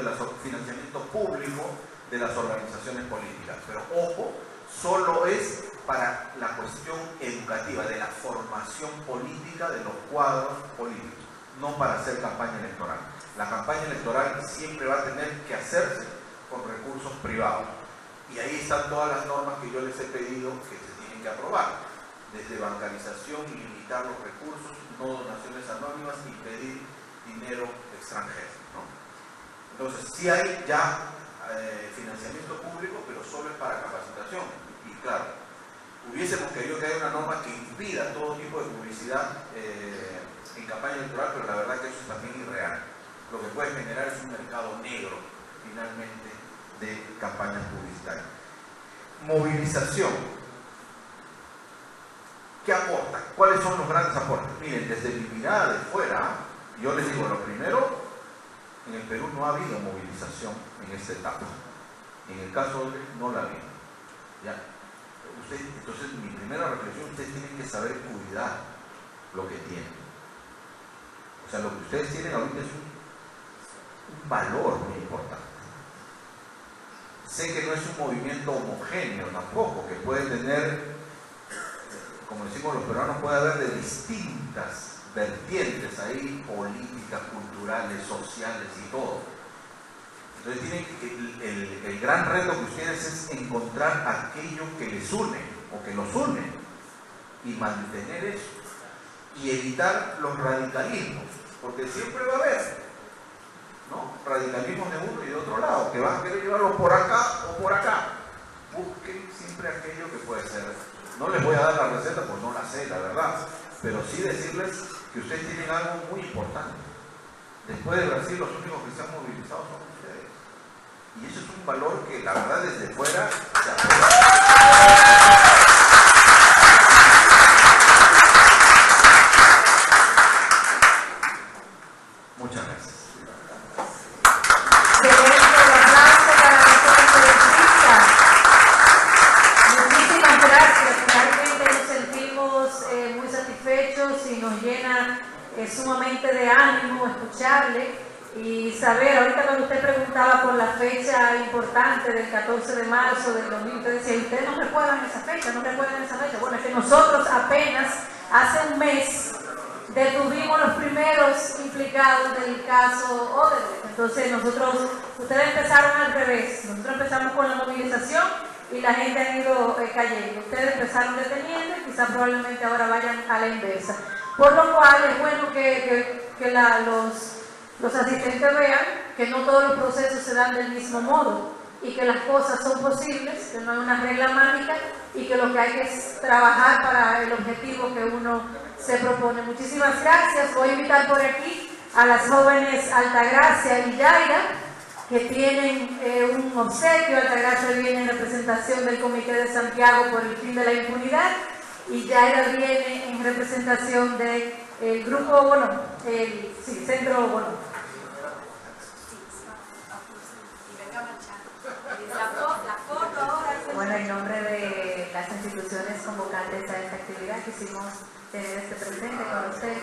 público de las organizaciones políticas. Pero ojo, solo es para la cuestión educativa, de la formación política de los cuadros políticos, no para hacer campaña electoral. La campaña electoral siempre va a tener que hacerse con recursos privados. Y ahí están todas las normas que yo les he pedido que se tienen que aprobar. Desde bancarización, limitar los recursos, no donaciones anónimas y pedir dinero extranjero, ¿no? Entonces, sí hay ya financiamiento público, pero solo es para capacitación. Y claro, hubiésemos querido que haya una norma que impida todo tipo de publicidad en campaña electoral, pero la verdad que eso es también irreal. Lo que puede generar es un mercado negro, finalmente, de campañas publicitarias. Movilización. ¿Qué aporta? ¿Cuáles son los grandes aportes? Miren, desde mi mirada de fuera, yo les digo, lo primero, en el Perú no ha habido movilización en esta etapa. En el caso de no la ha habido. ¿Ya? Entonces, mi primera reflexión, ustedes tienen que saber cuidar lo que tienen. O sea, lo que ustedes tienen ahorita es un valor muy importante. Sé que no es un movimiento homogéneo tampoco, que puede tener, como decimos los peruanos, puede haber de distintas vertientes ahí, políticas, culturales, sociales y todo. Entonces el gran reto que ustedes es encontrar aquello que les une o que los une y mantener eso y evitar los radicalismos, porque siempre va a haber, ¿no?, radicalismos de uno y de otro lado, que van a querer llevarlo por acá o por acá. Busquen siempre aquello que puede ser. No les voy a dar la receta porque no la sé, la verdad, pero sí decirles que ustedes tienen algo muy importante. Después de Brasil, los únicos que se han movilizado son ustedes. Y eso es un valor que, la verdad, desde fuera se aprecia. Muchas gracias. Muchísimas gracias. Realmente nos sentimos muy satisfechos y nos llena sumamente de ánimo escucharle y saber, ahorita cuando usted preguntaba por la fecha importante del 14 de marzo del 2000, usted decía, ¿ustedes no recuerdan esa fecha? ¿No recuerdan esa fecha? Bueno, es que nosotros apenas hace un mes detuvimos los primeros implicados del caso Odebrecht. Entonces ustedes empezaron al revés. Nosotros empezamos con la movilización y la gente ha ido cayendo. Ustedes empezaron deteniendo y quizás probablemente ahora vayan a la inversa. Por lo cual es bueno que los asistentes vean que no todos los procesos se dan del mismo modo y que las cosas son posibles, que no hay una regla mágica y que lo que hay que es trabajar para el objetivo que uno se propone. Muchísimas gracias. Voy a invitar por aquí a las jóvenes Altagracia y Yaira, que tienen un obsequio. Altagracia viene en representación del Comité de Santiago por el fin de la impunidad y Yaira viene en representación del grupo Bono, Centro Bono. Bueno, en nombre de las instituciones convocantes a esta actividad quisimos tener este presente con usted.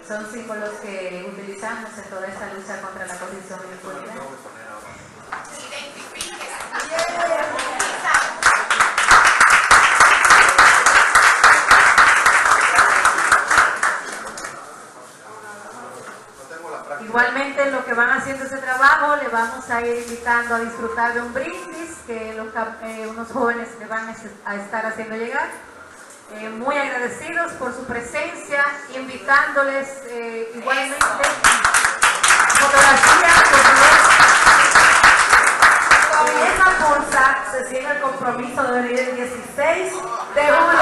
Son símbolos que utilizamos en toda esta lucha contra la corrupción y la impunidad. Igualmente, en lo que van haciendo ese trabajo, le vamos a ir invitando a disfrutar de un brindis que unos jóvenes le van a estar haciendo llegar. Muy agradecidos por su presencia, invitándoles igualmente fotografías, con esa bolsa se sigue el compromiso de venir el 16 de julio.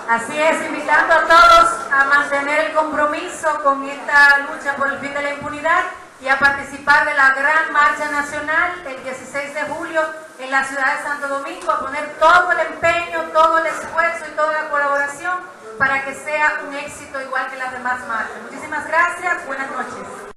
Así es, invitando a todos a mantener el compromiso con esta lucha por el fin de la impunidad y a participar de la gran marcha nacional el 16 de julio en la ciudad de Santo Domingo, a poner todo el empeño, todo el esfuerzo y toda la colaboración para que sea un éxito igual que las demás marchas. Muchísimas gracias, buenas noches.